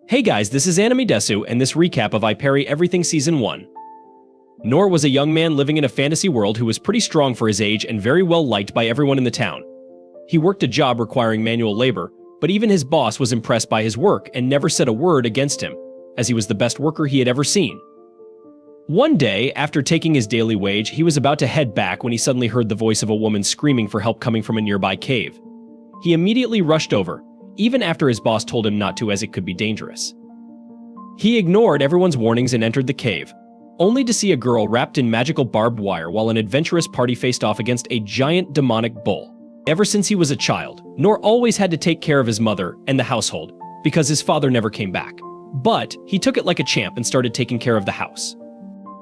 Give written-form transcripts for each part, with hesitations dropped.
Hey guys, this is Animedesu and this recap of I Parry Everything Season 1. Nor was a young man living in a fantasy world who was pretty strong for his age and very well liked by everyone in the town. He worked a job requiring manual labor, but even his boss was impressed by his work and never said a word against him, as he was the best worker he had ever seen. One day, after taking his daily wage, he was about to head back when he suddenly heard the voice of a woman screaming for help coming from a nearby cave. He immediately rushed over, even after his boss told him not to as it could be dangerous. He ignored everyone's warnings and entered the cave, only to see a girl wrapped in magical barbed wire while an adventurous party faced off against a giant demonic bull. Ever since he was a child, Nor always had to take care of his mother and the household, because his father never came back. But he took it like a champ and started taking care of the house.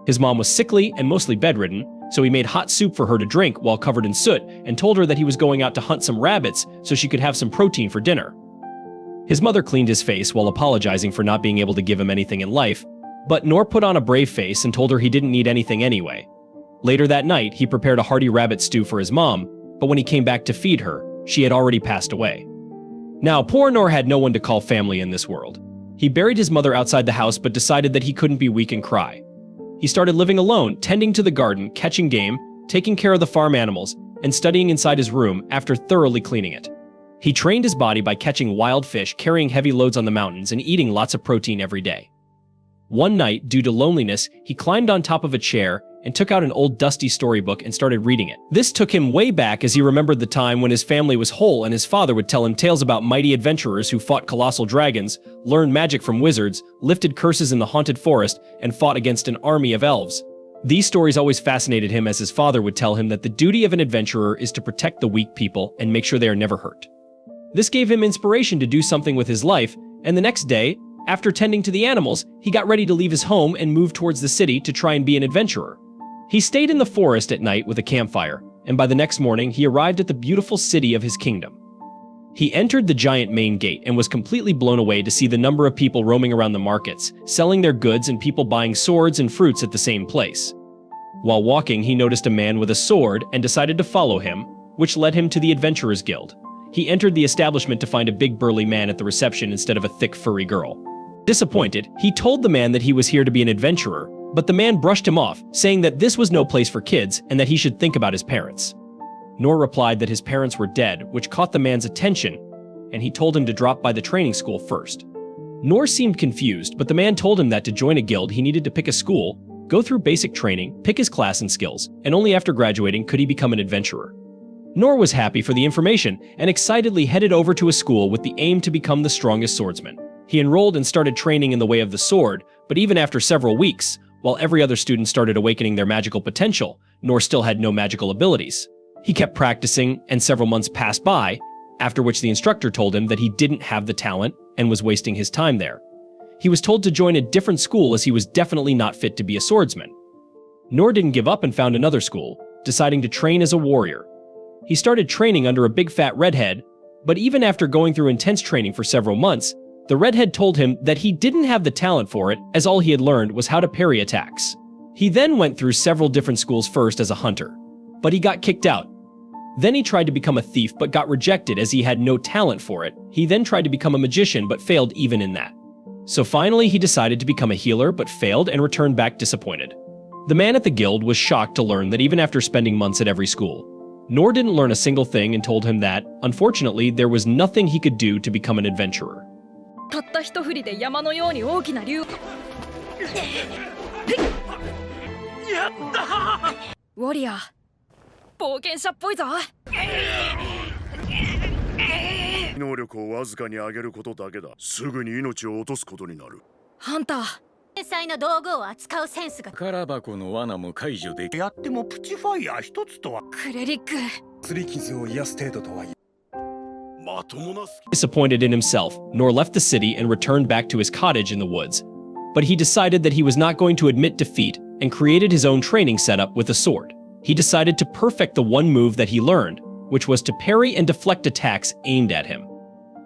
His mom was sickly and mostly bedridden, so he made hot soup for her to drink while covered in soot and told her that he was going out to hunt some rabbits so she could have some protein for dinner. His mother cleaned his face while apologizing for not being able to give him anything in life, but Nor put on a brave face and told her he didn't need anything anyway. Later that night, he prepared a hearty rabbit stew for his mom, but when he came back to feed her, she had already passed away. Now, poor Nor had no one to call family in this world. He buried his mother outside the house but decided that he couldn't be weak and cry. He started living alone, tending to the garden, catching game, taking care of the farm animals, and studying inside his room after thoroughly cleaning it. He trained his body by catching wild fish, carrying heavy loads on the mountains, and eating lots of protein every day. One night, due to loneliness, he climbed on top of a chair and took out an old dusty storybook and started reading it. This took him way back as he remembered the time when his family was whole and his father would tell him tales about mighty adventurers who fought colossal dragons, learned magic from wizards, lifted curses in the haunted forest, and fought against an army of elves. These stories always fascinated him as his father would tell him that the duty of an adventurer is to protect the weak people and make sure they are never hurt. This gave him inspiration to do something with his life, and the next day, after tending to the animals, he got ready to leave his home and move towards the city to try and be an adventurer. He stayed in the forest at night with a campfire, and by the next morning he arrived at the beautiful city of his kingdom. He entered the giant main gate and was completely blown away to see the number of people roaming around the markets, selling their goods and people buying swords and fruits at the same place. While walking, he noticed a man with a sword and decided to follow him, which led him to the Adventurers Guild. He entered the establishment to find a big burly man at the reception instead of a thick furry girl. Disappointed, he told the man that he was here to be an adventurer, but the man brushed him off, saying that this was no place for kids and that he should think about his parents. Nor replied that his parents were dead, which caught the man's attention, and he told him to drop by the training school first. Nor seemed confused, but the man told him that to join a guild he needed to pick a school, go through basic training, pick his class and skills, and only after graduating could he become an adventurer. Nor was happy for the information and excitedly headed over to a school with the aim to become the strongest swordsman. He enrolled and started training in the way of the sword, but even after several weeks, while every other student started awakening their magical potential, Nor still had no magical abilities. He kept practicing, and several months passed by, after which the instructor told him that he didn't have the talent and was wasting his time there. He was told to join a different school as he was definitely not fit to be a swordsman. Nor didn't give up and found another school, deciding to train as a warrior. He started training under a big fat redhead, but even after going through intense training for several months, the redhead told him that he didn't have the talent for it, as all he had learned was how to parry attacks. He then went through several different schools first as a hunter, but he got kicked out. Then he tried to become a thief but got rejected as he had no talent for it. He then tried to become a magician but failed even in that. So finally he decided to become a healer but failed and returned back disappointed. The man at the guild was shocked to learn that even after spending months at every school, Nor didn't learn a single thing and told him that, unfortunately, there was nothing he could do to become an adventurer. たった一振りで山のように大きな竜。やったー。ウォリアー、冒険者っぽいぞ。能力をわずかに上げることだけだ。すぐに命を落とすことになる。ハンター。天才の道具を扱うセンスが。空箱の罠も解除でき。やってもプチファイヤー一つとは。クレリック。擦り傷を癒す程度とは。Disappointed in himself, Nor left the city and returned back to his cottage in the woods. But he decided that he was not going to admit defeat and created his own training setup with a sword. He decided to perfect the one move that he learned, which was to parry and deflect attacks aimed at him.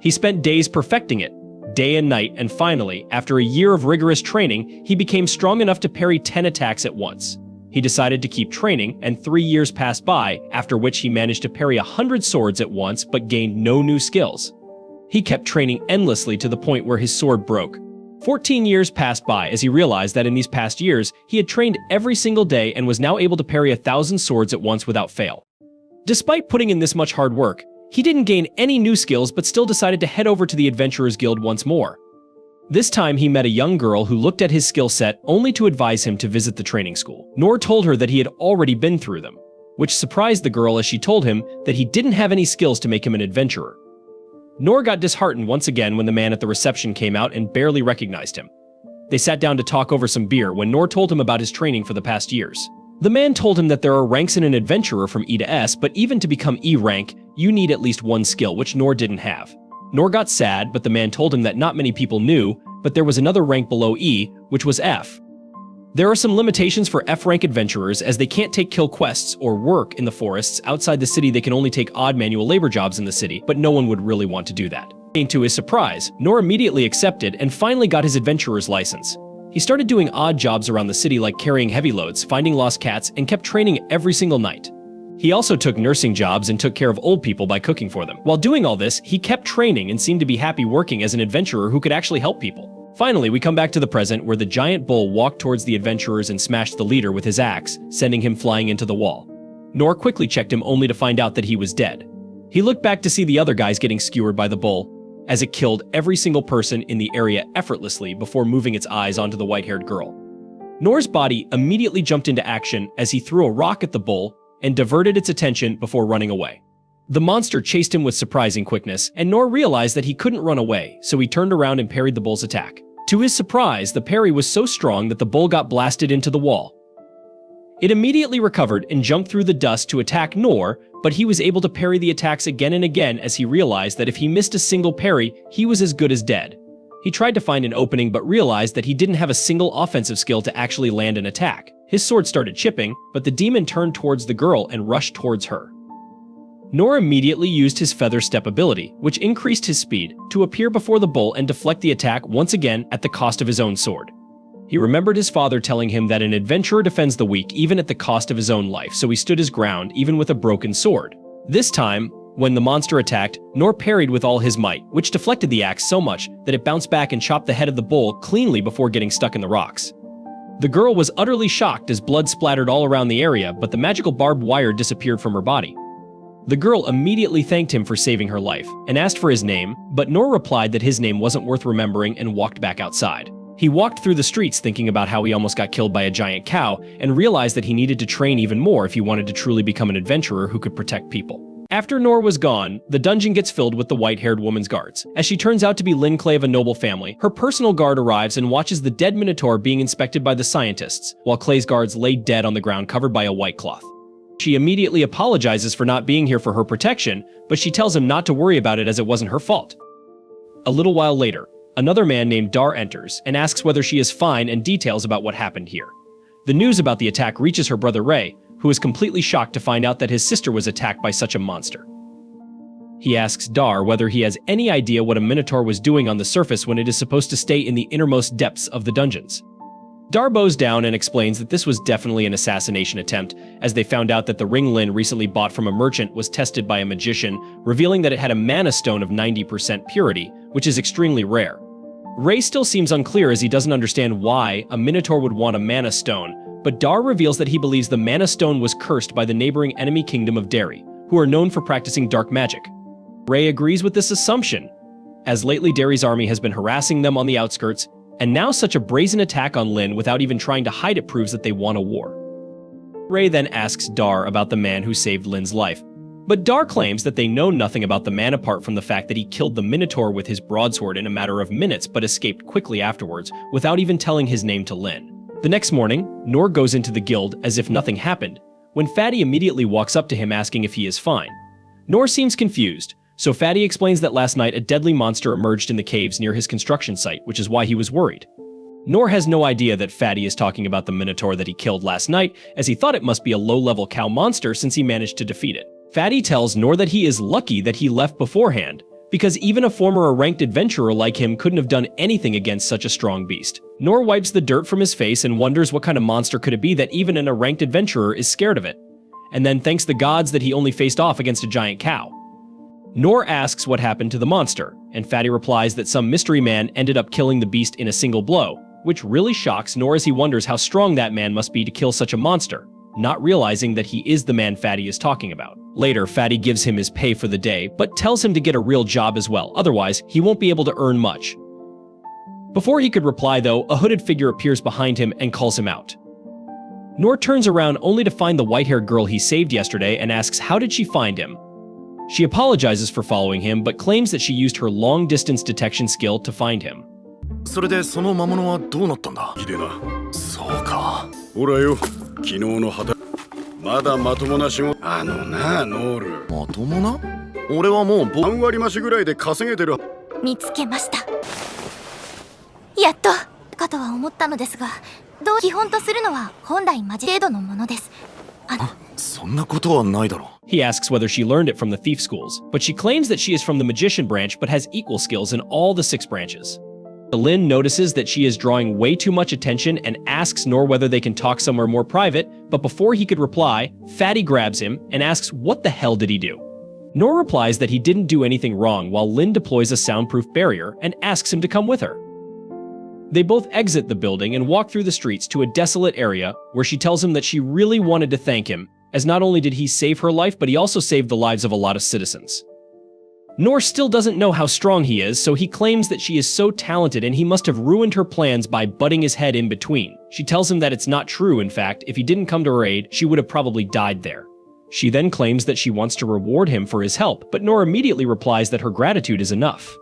He spent days perfecting it, day and night, and finally, after a year of rigorous training, he became strong enough to parry 10 attacks at once. He decided to keep training, and 3 years passed by, after which he managed to parry 100 swords at once but gained no new skills. He kept training endlessly to the point where his sword broke. 14 years passed by as he realized that in these past years, he had trained every single day and was now able to parry 1,000 swords at once without fail. Despite putting in this much hard work, he didn't gain any new skills but still decided to head over to the Adventurers Guild once more. This time he met a young girl who looked at his skill set only to advise him to visit the training school. Nor told her that he had already been through them, which surprised the girl as she told him that he didn't have any skills to make him an adventurer. Nor got disheartened once again when the man at the reception came out and barely recognized him. They sat down to talk over some beer when Nor told him about his training for the past years. The man told him that there are ranks in an adventurer from E to S, but even to become E rank, you need at least one skill, which Nor didn't have. Nor got sad, but the man told him that not many people knew, but there was another rank below E, which was F. There are some limitations for F-rank adventurers as they can't take kill quests or work in the forests. Outside the city they can only take odd manual labor jobs in the city, but no one would really want to do that. To his surprise, Nor immediately accepted and finally got his adventurer's license. He started doing odd jobs around the city like carrying heavy loads, finding lost cats, and kept training every single night. He also took nursing jobs and took care of old people by cooking for them. While doing all this, he kept training and seemed to be happy working as an adventurer who could actually help people. Finally, we come back to the present where the giant bull walked towards the adventurers and smashed the leader with his axe, sending him flying into the wall. Nor quickly checked him only to find out that he was dead. He looked back to see the other guys getting skewered by the bull, as it killed every single person in the area effortlessly before moving its eyes onto the white-haired girl. Nor's body immediately jumped into action as he threw a rock at the bull and diverted its attention before running away. The monster chased him with surprising quickness, and Nor realized that he couldn't run away, so he turned around and parried the bull's attack. To his surprise, the parry was so strong that the bull got blasted into the wall. It immediately recovered and jumped through the dust to attack Nor, but he was able to parry the attacks again and again as he realized that if he missed a single parry, he was as good as dead. He tried to find an opening but realized that he didn't have a single offensive skill to actually land an attack. His sword started chipping, but the demon turned towards the girl and rushed towards her. Nor immediately used his feather step ability, which increased his speed, to appear before the bull and deflect the attack once again at the cost of his own sword. He remembered his father telling him that an adventurer defends the weak even at the cost of his own life, so he stood his ground even with a broken sword. This time, when the monster attacked, Nor parried with all his might, which deflected the axe so much that it bounced back and chopped the head of the bull cleanly before getting stuck in the rocks. The girl was utterly shocked as blood splattered all around the area, but the magical barbed wire disappeared from her body. The girl immediately thanked him for saving her life and asked for his name, but Nor replied that his name wasn't worth remembering and walked back outside. He walked through the streets thinking about how he almost got killed by a giant cow and realized that he needed to train even more if he wanted to truly become an adventurer who could protect people. After Nor was gone, the dungeon gets filled with the white-haired woman's guards. As she turns out to be Lin Clay of a noble family, her personal guard arrives and watches the dead Minotaur being inspected by the scientists, while Clay's guards lay dead on the ground covered by a white cloth. She immediately apologizes for not being here for her protection, but she tells him not to worry about it as it wasn't her fault. A little while later, another man named Dar enters and asks whether she is fine and details about what happened here. The news about the attack reaches her brother Ray, who is completely shocked to find out that his sister was attacked by such a monster. He asks Dar whether he has any idea what a Minotaur was doing on the surface when it is supposed to stay in the innermost depths of the dungeons. Dar bows down and explains that this was definitely an assassination attempt, as they found out that the ring Lin recently bought from a merchant was tested by a magician, revealing that it had a mana stone of 90% purity, which is extremely rare. Ray still seems unclear as he doesn't understand why a Minotaur would want a mana stone, but Dar reveals that he believes the mana stone was cursed by the neighboring enemy kingdom of Derry, who are known for practicing dark magic. Ray agrees with this assumption, as lately Derry's army has been harassing them on the outskirts, and now such a brazen attack on Lin without even trying to hide it proves that they want a war. Ray then asks Dar about the man who saved Lin's life, but Dar claims that they know nothing about the man apart from the fact that he killed the Minotaur with his broadsword in a matter of minutes but escaped quickly afterwards without even telling his name to Lin. The next morning, Nor goes into the guild as if nothing happened, when Fatty immediately walks up to him asking if he is fine. Nor seems confused, so Fatty explains that last night a deadly monster emerged in the caves near his construction site, which is why he was worried. Nor has no idea that Fatty is talking about the Minotaur that he killed last night, as he thought it must be a low-level cow monster since he managed to defeat it. Fatty tells Nor that he is lucky that he left beforehand, because even a former ranked adventurer like him couldn't have done anything against such a strong beast. Nor wipes the dirt from his face and wonders what kind of monster could it be that even a ranked adventurer is scared of it, and then thanks the gods that he only faced off against a giant cow. Nor asks what happened to the monster, and Fatty replies that some mystery man ended up killing the beast in a single blow, which really shocks Nor as he wonders how strong that man must be to kill such a monster, not realizing that he is the man Fatty is talking about. Later, Fatty gives him his pay for the day, but tells him to get a real job as well, otherwise he won't be able to earn much. Before he could reply though, a hooded figure appears behind him and calls him out. Nor turns around only to find the white-haired girl he saved yesterday and asks how did she find him. She apologizes for following him, but claims that she used her long-distance detection skill to find him. それでその魔物はどうなったんだ？いいでな。そうか。ほらよ、昨日の働まだまともな仕事。あのな、ノール。まともな？俺はもう3割増しぐらいで稼げてる。見つけました。やっとかとは思ったのですが、基本とするのは本来マジ程度のものです。そんなことはないだろう。 He asks whether she learned it from the thief schools, but she claims that she is from the magician branch but has equal skills in all the 6 branches. Lin notices that she is drawing way too much attention and asks Nor whether they can talk somewhere more private, but before he could reply, Fatty grabs him and asks what the hell did he do. Nor replies that he didn't do anything wrong while Lin deploys a soundproof barrier and asks him to come with her. They both exit the building and walk through the streets to a desolate area where she tells him that she really wanted to thank him, as not only did he save her life, but he also saved the lives of a lot of citizens. Nor still doesn't know how strong he is, so he claims that she is so talented and he must have ruined her plans by butting his head in between. She tells him that it's not true, in fact, if he didn't come to her aid, she would have probably died there. She then claims that she wants to reward him for his help, but Nor immediately replies that her gratitude is enough.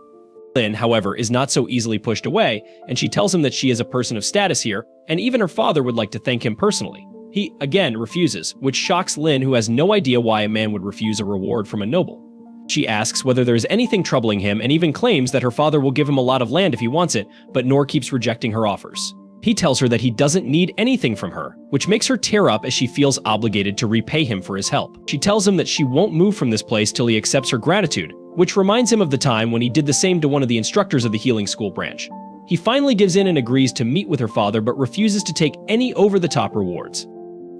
Lin, however, is not so easily pushed away, and she tells him that she is a person of status here, and even her father would like to thank him personally. He, again, refuses, which shocks Lin, who has no idea why a man would refuse a reward from a noble. She asks whether there's anything troubling him and even claims that her father will give him a lot of land if he wants it, but Nor keeps rejecting her offers. He tells her that he doesn't need anything from her, which makes her tear up as she feels obligated to repay him for his help. She tells him that she won't move from this place till he accepts her gratitude, which reminds him of the time when he did the same to one of the instructors of the healing school branch. He finally gives in and agrees to meet with her father but refuses to take any over-the-top rewards.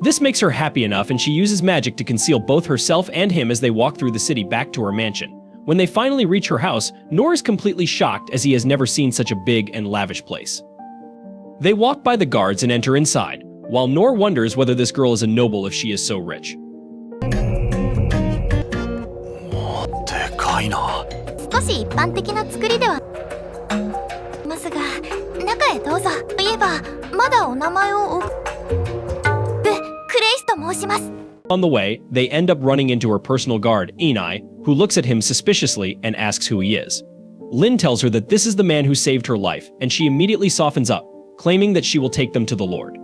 This makes her happy enough, and she uses magic to conceal both herself and him as they walk through the city back to her mansion. When they finally reach her house, Nor is completely shocked as he has never seen such a big and lavish place. They walk by the guards and enter inside, while Nor wonders whether this girl is a noble if she is so rich. でかいな。少し一般的な作りではますが、中へどうぞ。といえば、まだお名前をクレイスと申します。 On the way, they end up running into her personal guard, Inai, who looks at him suspiciously and asks who he is. Lin tells her that this is the man who saved her life, and she immediately softens up, claiming that she will take them to the Lord.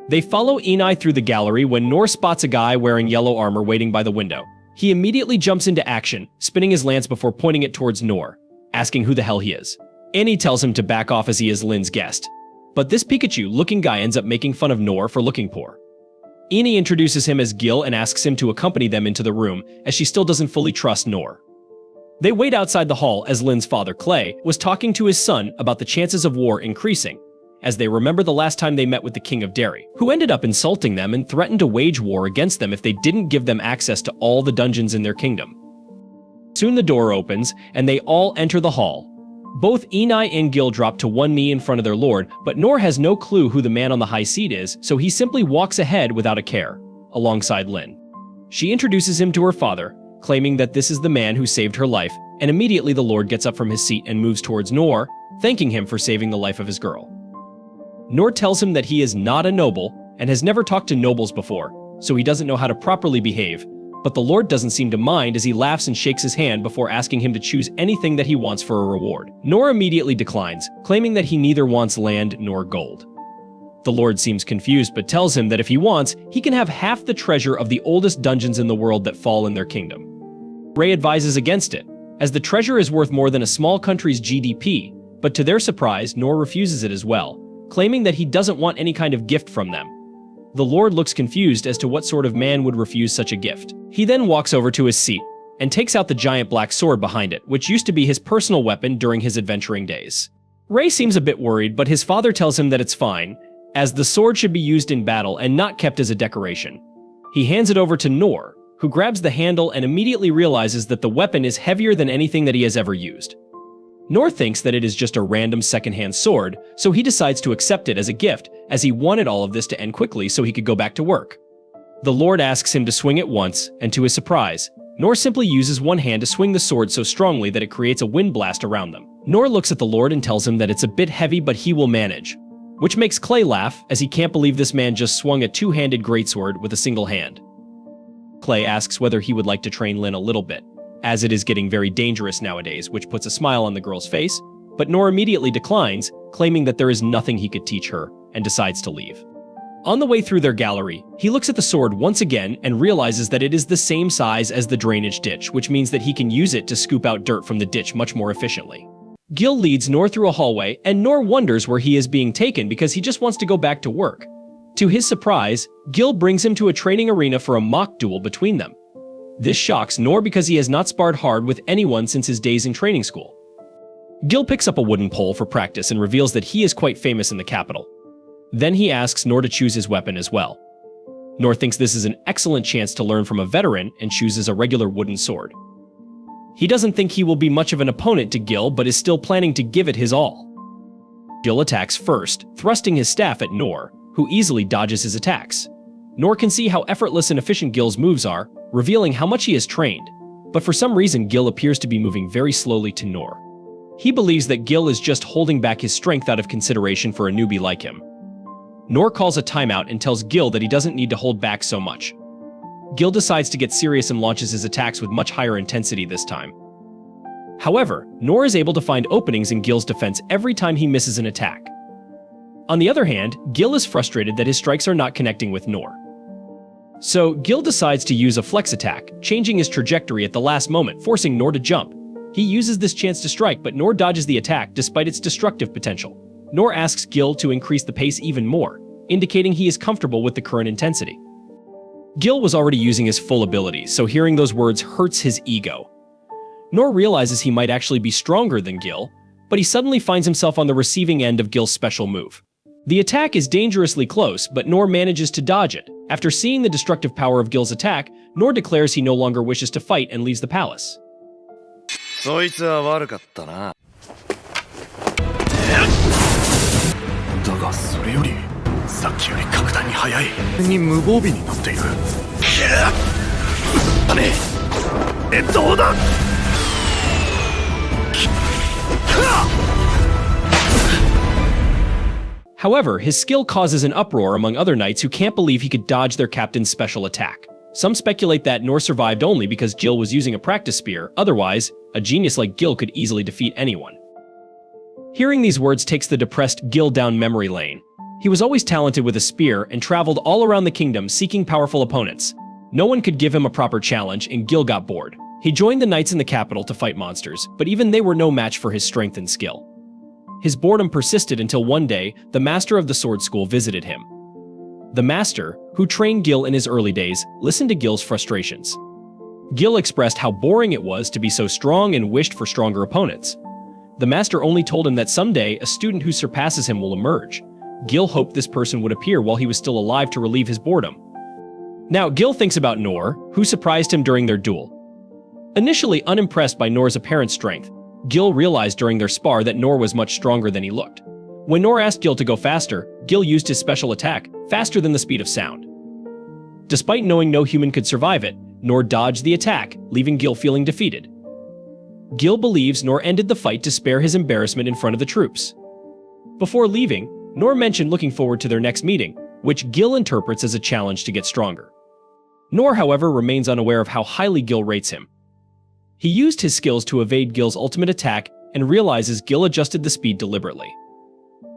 They follow Inai through the gallery when Nor spots a guy wearing yellow armor waiting by the window. He immediately jumps into action, spinning his lance before pointing it towards Nor, asking who the hell he is. Annie tells him to back off as he is Lin's guest. But this Pikachu-looking guy ends up making fun of Nor for looking poor. Annie introduces him as Gil and asks him to accompany them into the room, as she still doesn't fully trust Nor. They wait outside the hall as Lin's father, Clay, was talking to his son about the chances of war increasing, as they remember the last time they met with the King of Derry, who ended up insulting them and threatened to wage war against them if they didn't give them access to all the dungeons in their kingdom. Soon the door opens, and they all enter the hall. Both Inai and Gil drop to one knee in front of their lord, but Nor has no clue who the man on the high seat is, so he simply walks ahead without a care, alongside Lin. She introduces him to her father, claiming that this is the man who saved her life, and immediately the lord gets up from his seat and moves towards Nor, thanking him for saving the life of his girl. Nor tells him that he is not a noble and has never talked to nobles before, so he doesn't know how to properly behave, but the Lord doesn't seem to mind as he laughs and shakes his hand before asking him to choose anything that he wants for a reward. Nor immediately declines, claiming that he neither wants land nor gold. The Lord seems confused but tells him that if he wants, he can have half the treasure of the oldest dungeons in the world that fall in their kingdom. Ray advises against it, as the treasure is worth more than a small country's GDP, but to their surprise, Nor refuses it as well, claiming that he doesn't want any kind of gift from them. The Lord looks confused as to what sort of man would refuse such a gift. He then walks over to his seat and takes out the giant black sword behind it, which used to be his personal weapon during his adventuring days. Ray seems a bit worried, but his father tells him that it's fine, as the sword should be used in battle and not kept as a decoration. He hands it over to Nor, who grabs the handle and immediately realizes that the weapon is heavier than anything that he has ever used. Nor thinks that it is just a random secondhand sword, so he decides to accept it as a gift, as he wanted all of this to end quickly so he could go back to work. The Lord asks him to swing it once, and to his surprise, Nor simply uses one hand to swing the sword so strongly that it creates a wind blast around them. Nor looks at the Lord and tells him that it's a bit heavy but he will manage, which makes Clay laugh, as he can't believe this man just swung a two-handed greatsword with a single hand. Clay asks whether he would like to train Lin a little bit, as it is getting very dangerous nowadays, which puts a smile on the girl's face, but Nor immediately declines, claiming that there is nothing he could teach her, and decides to leave. On the way through their gallery, he looks at the sword once again and realizes that it is the same size as the drainage ditch, which means that he can use it to scoop out dirt from the ditch much more efficiently. Gil leads Nor through a hallway, and Nor wonders where he is being taken because he just wants to go back to work. To his surprise, Gil brings him to a training arena for a mock duel between them. This shocks Nor because he has not sparred hard with anyone since his days in training school. Gil picks up a wooden pole for practice and reveals that he is quite famous in the capital. Then he asks Nor to choose his weapon as well. Nor thinks this is an excellent chance to learn from a veteran and chooses a regular wooden sword. He doesn't think he will be much of an opponent to Gil, but is still planning to give it his all. Gil attacks first, thrusting his staff at Nor, who easily dodges his attacks. Nor can see how effortless and efficient Gil's moves are, revealing how much he has trained, but for some reason Gil appears to be moving very slowly to Nor. He believes that Gil is just holding back his strength out of consideration for a newbie like him. Nor calls a timeout and tells Gil that he doesn't need to hold back so much. Gil decides to get serious and launches his attacks with much higher intensity this time. However, Nor is able to find openings in Gil's defense every time he misses an attack. On the other hand, Gil is frustrated that his strikes are not connecting with Nor. So, Gil decides to use a flex attack, changing his trajectory at the last moment, forcing Nor to jump. He uses this chance to strike, but Nor dodges the attack despite its destructive potential. Nor asks Gil to increase the pace even more, indicating he is comfortable with the current intensity. Gil was already using his full abilities, so hearing those words hurts his ego. Nor realizes he might actually be stronger than Gil, but he suddenly finds himself on the receiving end of Gil's special move. The attack is dangerously close, but Nor manages to dodge it. After seeing the destructive power of Gil's attack, Nor declares he no longer wishes to fight and leaves the palace. そいつは悪かったな。だがそれよりさっきより格段に速いに無防備になっている。ねえ、どうだ。However, his skill causes an uproar among other knights who can't believe he could dodge their captain's special attack. Some speculate that Nor survived only because Gil was using a practice spear, otherwise, a genius like Gil could easily defeat anyone. Hearing these words takes the depressed Gil down memory lane. He was always talented with a spear and traveled all around the kingdom seeking powerful opponents. No one could give him a proper challenge, and Gil got bored. He joined the knights in the capital to fight monsters, but even they were no match for his strength and skill. His boredom persisted until one day, the master of the sword school visited him. The master, who trained Gil in his early days, listened to Gil's frustrations. Gil expressed how boring it was to be so strong and wished for stronger opponents. The master only told him that someday a student who surpasses him will emerge. Gil hoped this person would appear while he was still alive to relieve his boredom. Now, Gil thinks about Nor, who surprised him during their duel. Initially unimpressed by Nor's apparent strength, Gil realized during their spar that Nor was much stronger than he looked. When Nor asked Gil to go faster, Gil used his special attack, faster than the speed of sound. Despite knowing no human could survive it, Nor dodged the attack, leaving Gil feeling defeated. Gil believes Nor ended the fight to spare his embarrassment in front of the troops. Before leaving, Nor mentioned looking forward to their next meeting, which Gil interprets as a challenge to get stronger. Nor, however, remains unaware of how highly Gil rates him. He used his skills to evade Gil's ultimate attack and realizes Gil adjusted the speed deliberately.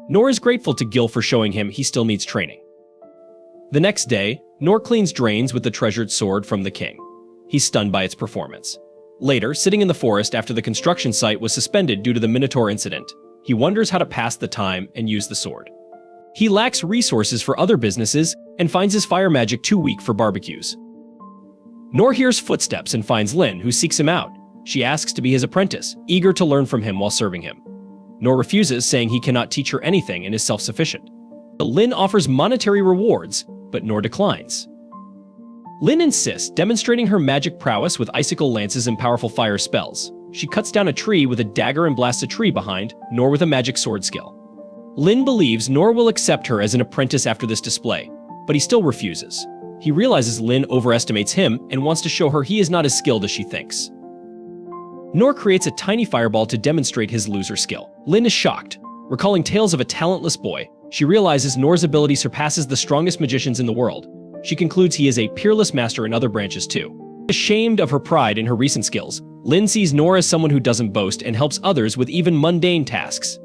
Nor is grateful to Gil for showing him he still needs training. The next day, Nor cleans drains with the treasured sword from the king. He's stunned by its performance. Later, sitting in the forest after the construction site was suspended due to the Minotaur incident, he wonders how to pass the time and use the sword. He lacks resources for other businesses and finds his fire magic too weak for barbecues. Nor hears footsteps and finds Lin, who seeks him out. She asks to be his apprentice, eager to learn from him while serving him. Nor refuses, saying he cannot teach her anything and is self-sufficient. Lin offers monetary rewards, but Nor declines. Lin insists, demonstrating her magic prowess with icicle lances and powerful fire spells. She cuts down a tree with a dagger and blasts a tree behind Nor with a magic sword skill. Lin believes Nor will accept her as an apprentice after this display, but he still refuses. He realizes Lin overestimates him and wants to show her he is not as skilled as she thinks. Nor creates a tiny fireball to demonstrate his loser skill. Lin is shocked. Recalling tales of a talentless boy, she realizes Nor's ability surpasses the strongest magicians in the world. She concludes he is a peerless master in other branches too. Ashamed of her pride in her recent skills, Lin sees Nor as someone who doesn't boast and helps others with even mundane tasks.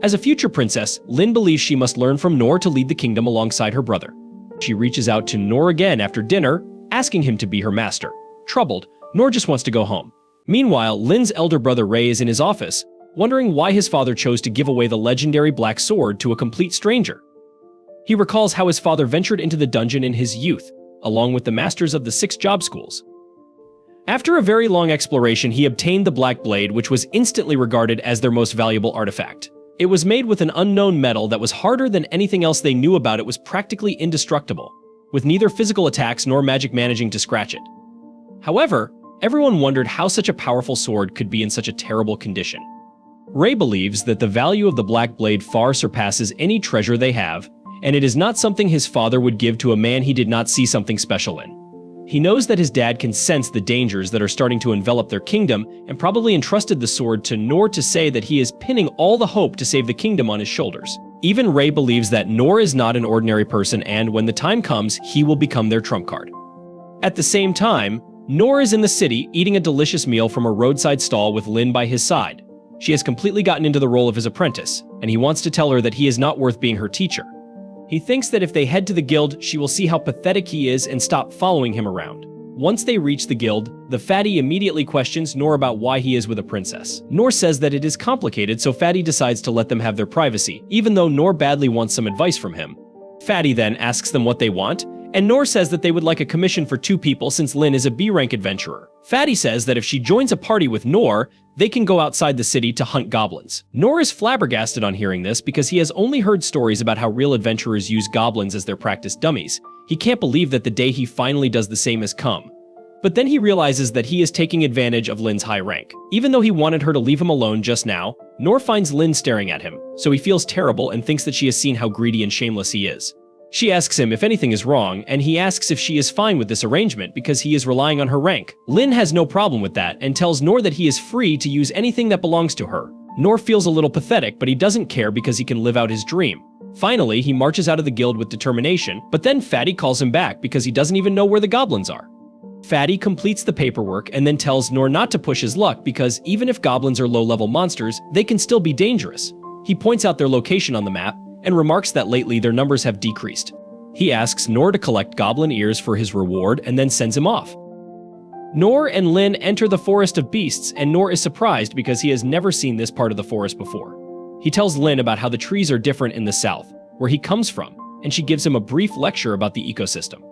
As a future princess, Lin believes she must learn from Nor to lead the kingdom alongside her brother. She reaches out to Nor again after dinner, asking him to be her master. Troubled, Nor just wants to go home. Meanwhile, Lin's elder brother Ray is in his office, wondering why his father chose to give away the legendary black sword to a complete stranger. He recalls how his father ventured into the dungeon in his youth, along with the masters of the 6 job schools. After a very long exploration, he obtained the Black Blade, which was instantly regarded as their most valuable artifact. It was made with an unknown metal that was harder than anything else they knew about. It was practically indestructible, with neither physical attacks nor magic managing to scratch it. However, everyone wondered how such a powerful sword could be in such a terrible condition. Ray believes that the value of the Black Blade far surpasses any treasure they have, and it is not something his father would give to a man he did not see something special in. He knows that his dad can sense the dangers that are starting to envelop their kingdom and probably entrusted the sword to Nor to say that he is pinning all the hope to save the kingdom on his shoulders. Even Ray believes that Nor is not an ordinary person, and when the time comes, he will become their trump card. At the same time, Nor is in the city eating a delicious meal from a roadside stall with Lin by his side. She has completely gotten into the role of his apprentice, and he wants to tell her that he is not worth being her teacher. He thinks that if they head to the guild, she will see how pathetic he is and stop following him around. Once they reach the guild, the fatty immediately questions Nor about why he is with a princess. Nor says that it is complicated, so Fatty decides to let them have their privacy, even though Nor badly wants some advice from him. Fatty then asks them what they want, and Nor says that they would like a commission for 2 people since Lin is a B-rank adventurer. Fatty says that if she joins a party with Nor, they can go outside the city to hunt goblins. Nor is flabbergasted on hearing this because he has only heard stories about how real adventurers use goblins as their practice dummies. He can't believe that the day he finally does the same has come. But then he realizes that he is taking advantage of Lin's high rank. Even though he wanted her to leave him alone just now, Nor finds Lin staring at him, so he feels terrible and thinks that she has seen how greedy and shameless he is. She asks him if anything is wrong, and he asks if she is fine with this arrangement because he is relying on her rank. Lin has no problem with that and tells Nor that he is free to use anything that belongs to her. Nor feels a little pathetic, but he doesn't care because he can live out his dream. Finally, he marches out of the guild with determination, but then Fatty calls him back because he doesn't even know where the goblins are. Fatty completes the paperwork and then tells Nor not to push his luck because even if goblins are low-level monsters, they can still be dangerous. He points out their location on the map and remarks that lately their numbers have decreased. He asks Nor to collect goblin ears for his reward and then sends him off. Nor and Lin enter the Forest of Beasts, and Nor is surprised because he has never seen this part of the forest before. He tells Lin about how the trees are different in the south, where he comes from, and she gives him a brief lecture about the ecosystem.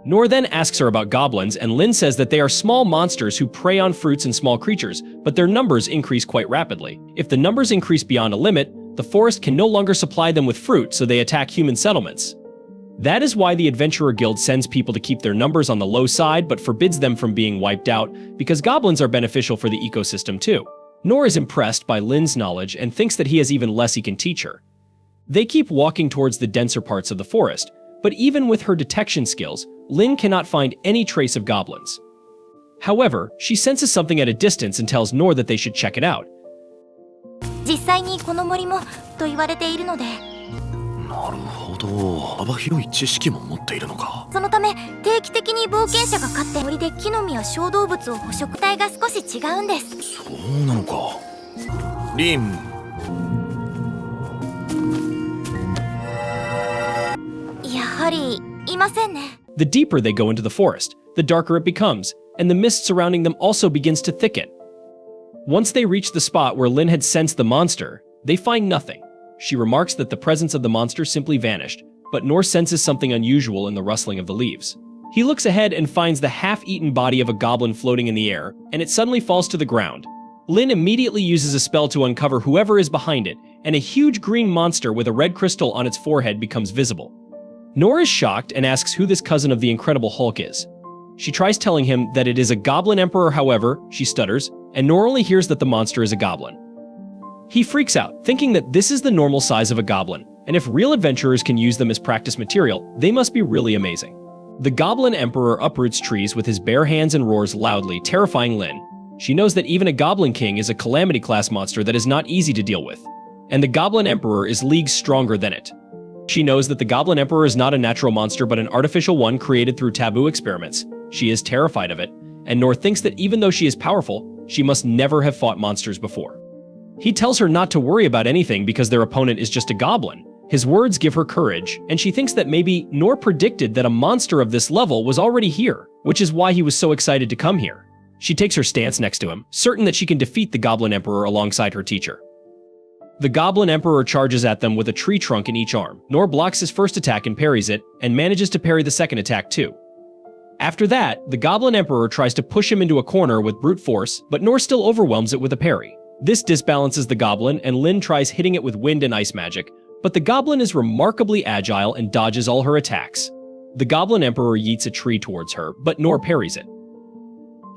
Nor then asks her about goblins, and Lin says that they are small monsters who prey on fruits and small creatures, but their numbers increase quite rapidly. If the numbers increase beyond a limit, the forest can no longer supply them with fruit, so they attack human settlements. That is why the Adventurer Guild sends people to keep their numbers on the low side but forbids them from being wiped out, because goblins are beneficial for the ecosystem too. Nor is impressed by Lin's knowledge and thinks that he has even less he can teach her. They keep walking towards the denser parts of the forest, but even with her detection skills, Lin cannot find any trace of goblins. However, she senses something at a distance and tells Nor that they should check it out. 実際にこの森もと言われているので、なるほど、幅広い知識も持っているのか。そのため定期的に冒険者が飼って森で木の実や小動物を捕食。体が少し違うんです。そうなのか。リン。やはりいませんね。The deeper they go into the forest, the darker it becomes, and the mist surrounding them also begins to thicken. Once they reach the spot where Lin had sensed the monster, they find nothing. She remarks that the presence of the monster simply vanished, but Nor senses something unusual in the rustling of the leaves. He looks ahead and finds the half-eaten body of a goblin floating in the air, and it suddenly falls to the ground. Lin immediately uses a spell to uncover whoever is behind it, and a huge green monster with a red crystal on its forehead becomes visible. Nor is shocked and asks who this cousin of the Incredible Hulk is. She tries telling him that it is a goblin emperor, however, she stutters, and Nor only hears that the monster is a goblin. He freaks out, thinking that this is the normal size of a goblin, and if real adventurers can use them as practice material, they must be really amazing. The Goblin Emperor uproots trees with his bare hands and roars loudly, terrifying Lin. She knows that even a Goblin King is a Calamity-class monster that is not easy to deal with, and the Goblin Emperor is leagues stronger than it. She knows that the Goblin Emperor is not a natural monster but an artificial one created through taboo experiments. She is terrified of it, and Nor thinks that even though she is powerful, she must never have fought monsters before. He tells her not to worry about anything because their opponent is just a goblin. His words give her courage, and she thinks that maybe Nor predicted that a monster of this level was already here, which is why he was so excited to come here. She takes her stance next to him, certain that she can defeat the Goblin Emperor alongside her teacher. The Goblin Emperor charges at them with a tree trunk in each arm. Nor blocks his first attack and parries it, and manages to parry the second attack too. After that, the Goblin Emperor tries to push him into a corner with brute force, but Nor still overwhelms it with a parry. This disbalances the goblin, and Lin tries hitting it with wind and ice magic, but the goblin is remarkably agile and dodges all her attacks. The Goblin Emperor yeets a tree towards her, but Nor parries it.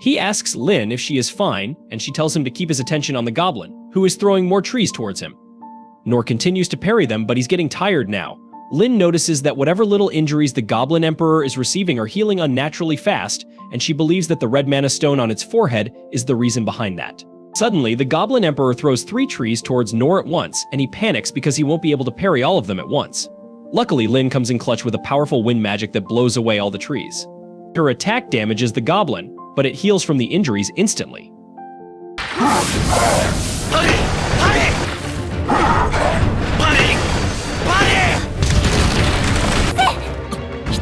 He asks Lin if she is fine, and she tells him to keep his attention on the goblin, who is throwing more trees towards him. Nor continues to parry them, but he's getting tired now. Lin notices that whatever little injuries the Goblin Emperor is receiving are healing unnaturally fast, and she believes that the red mana stone on its forehead is the reason behind that. Suddenly, the Goblin Emperor throws 3 trees towards Nor at once, and he panics because he won't be able to parry all of them at once. Luckily, Lin comes in clutch with a powerful wind magic that blows away all the trees. Her attack damages the goblin, but it heals from the injuries instantly.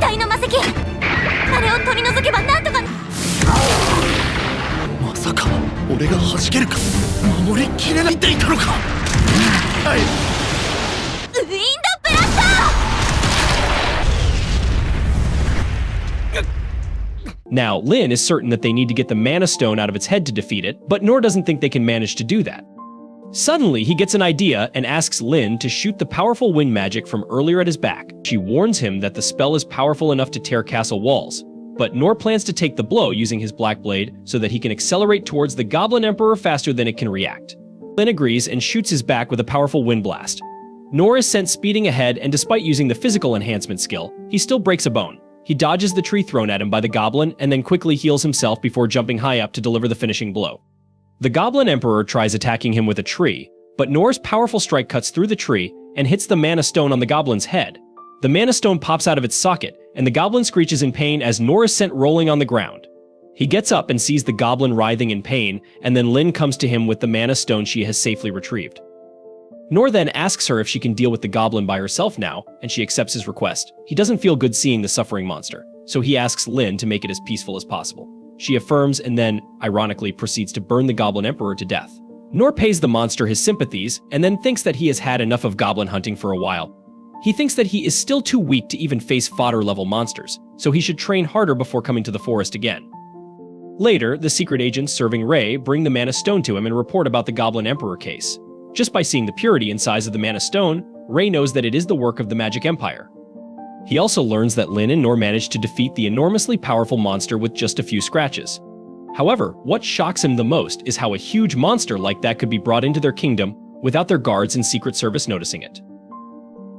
額の魔石あれを取り除けばなんとかまさか俺が弾けるか守りきれないっていたのかはいウィンドブラスター Now, Lin is certain that they need to get the mana stone out of its head to defeat it, but Nor doesn't think they can manage to do that. Suddenly, he gets an idea and asks Lin to shoot the powerful wind magic from earlier at his back. She warns him that the spell is powerful enough to tear castle walls, but Nor plans to take the blow using his black blade so that he can accelerate towards the Goblin Emperor faster than it can react. Lin agrees and shoots his back with a powerful wind blast. Nor is sent speeding ahead, and despite using the physical enhancement skill, he still breaks a bone. He dodges the tree thrown at him by the goblin and then quickly heals himself before jumping high up to deliver the finishing blow. The Goblin Emperor tries attacking him with a tree, but Nor's powerful strike cuts through the tree and hits the mana stone on the goblin's head. The mana stone pops out of its socket, and the goblin screeches in pain as Nor is sent rolling on the ground. He gets up and sees the goblin writhing in pain, and then Lin comes to him with the mana stone she has safely retrieved. Nor then asks her if she can deal with the goblin by herself now, and she accepts his request. He doesn't feel good seeing the suffering monster, so he asks Lin to make it as peaceful as possible. She affirms and then, ironically, proceeds to burn the Goblin Emperor to death. Nor pays the monster his sympathies, and then thinks that he has had enough of goblin hunting for a while. He thinks that he is still too weak to even face fodder-level monsters, so he should train harder before coming to the forest again. Later, the secret agents serving Rei bring the Mana Stone to him and report about the Goblin Emperor case. Just by seeing the purity and size of the Mana Stone, Rei knows that it is the work of the Magic Empire. He also learns that Lin and Nor managed to defeat the enormously powerful monster with just a few scratches. However, what shocks him the most is how a huge monster like that could be brought into their kingdom without their guards and Secret Service noticing it.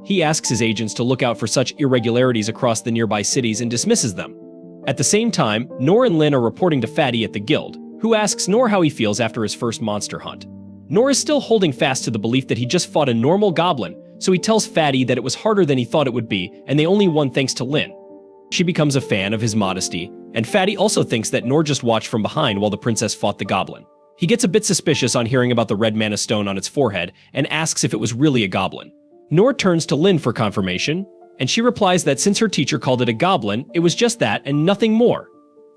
He asks his agents to look out for such irregularities across the nearby cities and dismisses them. At the same time, Nor and Lin are reporting to Fatty at the guild, who asks Nor how he feels after his first monster hunt. Nor is still holding fast to the belief that he just fought a normal goblin, so he tells Fatty that it was harder than he thought it would be, and they only won thanks to Lin. She becomes a fan of his modesty, and Fatty also thinks that Nor just watched from behind while the princess fought the goblin. He gets a bit suspicious on hearing about the red mana stone on its forehead, and asks if it was really a goblin. Nor turns to Lin for confirmation, and she replies that since her teacher called it a goblin, it was just that and nothing more.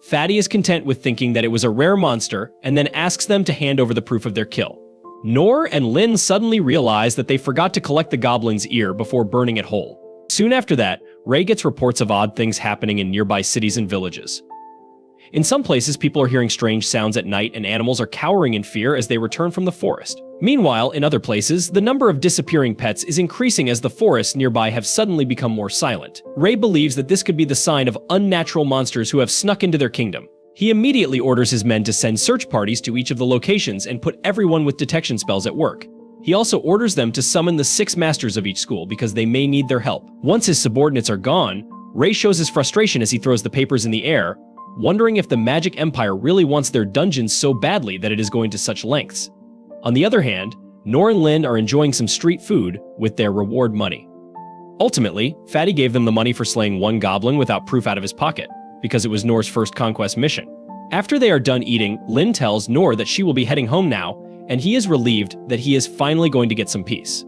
Fatty is content with thinking that it was a rare monster, and then asks them to hand over the proof of their kill. Nor and Lin suddenly realize that they forgot to collect the goblin's ear before burning it whole. Soon after that, Rei gets reports of odd things happening in nearby cities and villages. In some places, people are hearing strange sounds at night and animals are cowering in fear as they return from the forest. Meanwhile, in other places, the number of disappearing pets is increasing as the forests nearby have suddenly become more silent. Rei believes that this could be the sign of unnatural monsters who have snuck into their kingdom. He immediately orders his men to send search parties to each of the locations and put everyone with detection spells at work. He also orders them to summon the 6 masters of each school because they may need their help. Once his subordinates are gone, Ray shows his frustration as he throws the papers in the air, wondering if the Magic Empire really wants their dungeons so badly that it is going to such lengths. On the other hand, Nor and Lin are enjoying some street food with their reward money. Ultimately, Fatty gave them the money for slaying one goblin without proof out of his pocket, because it was Nor's first conquest mission. After they are done eating, Lin tells Nor that she will be heading home now, and he is relieved that he is finally going to get some peace.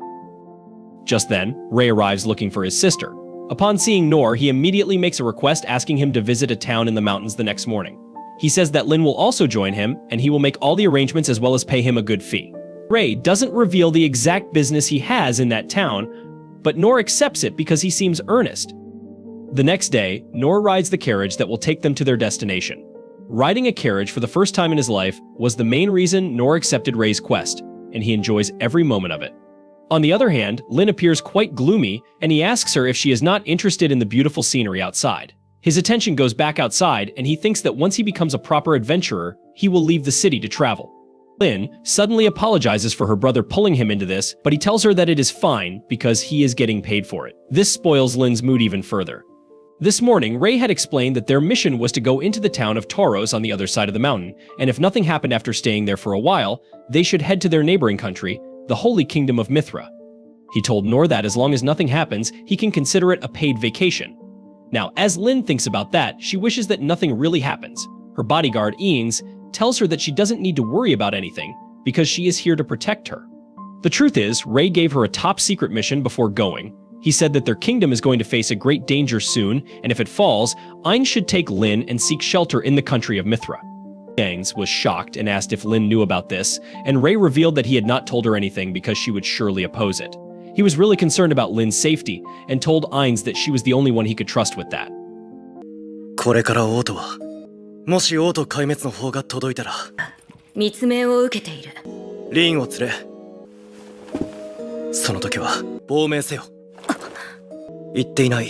Just then, Ray arrives looking for his sister. Upon seeing Nor, he immediately makes a request asking him to visit a town in the mountains the next morning. He says that Lin will also join him, and he will make all the arrangements as well as pay him a good fee. Ray doesn't reveal the exact business he has in that town, but Nor accepts it because he seems earnest. The next day, Nor rides the carriage that will take them to their destination. Riding a carriage for the first time in his life was the main reason Nor accepted Ray's quest, and he enjoys every moment of it. On the other hand, Lin appears quite gloomy, and he asks her if she is not interested in the beautiful scenery outside. His attention goes back outside, and he thinks that once he becomes a proper adventurer, he will leave the city to travel. Lin suddenly apologizes for her brother pulling him into this, but he tells her that it is fine because he is getting paid for it. This spoils Lin's mood even further. This morning, Ray had explained that their mission was to go into the town of Tauros on the other side of the mountain, and if nothing happened after staying there for a while, they should head to their neighboring country, the Holy Kingdom of Mithra. He told Nor that as long as nothing happens, he can consider it a paid vacation. Now, as Lin thinks about that, she wishes that nothing really happens. Her bodyguard, Ines, tells her that she doesn't need to worry about anything because she is here to protect her. The truth is, Ray gave her a top-secret mission before going. He said that their kingdom is going to face a great danger soon, and if it falls, Ines should take Lin and seek shelter in the country of Mithra. Ines was shocked and asked if Lin knew about this, and Ray revealed that he had not told her anything because she would surely oppose it. He was really concerned about Lin's safety and told Ines that she was the only one he could trust with that. これから王都は、もし王都壊滅の方が届いたら、密命を受けている。リンを連れ、その時は亡命せよ。言っていない。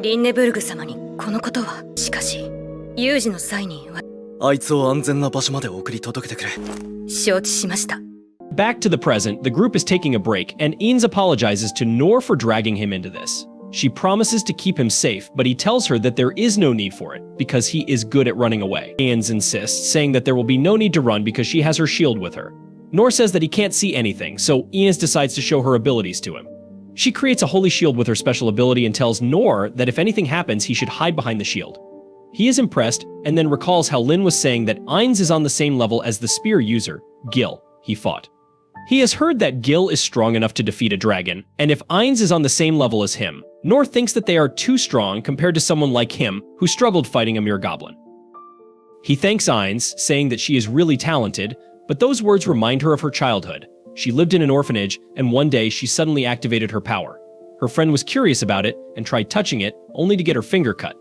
リンネブルグ様にこのことは、しかし有事の際には、あいつを安全な場所まで送り届けてくれ。承知しました。Back to the present, the group is taking a break, and Ines apologizes to Nor for dragging him into this. She promises to keep him safe, but he tells her that there is no need for it, because he is good at running away. Ines insists, saying that there will be no need to run because she has her shield with her. Nor says that he can't see anything, so Ines decides to show her abilities to him. She creates a holy shield with her special ability and tells Nor that if anything happens, he should hide behind the shield. He is impressed, and then recalls how Lin was saying that Ines is on the same level as the spear user, Gil, he fought. He has heard that Gil is strong enough to defeat a dragon, and if Ines is on the same level as him, Nor thinks that they are too strong compared to someone like him who struggled fighting a mere goblin. He thanks Ines, saying that she is really talented, but those words remind her of her childhood. She lived in an orphanage, and one day she suddenly activated her power. Her friend was curious about it and tried touching it, only to get her finger cut.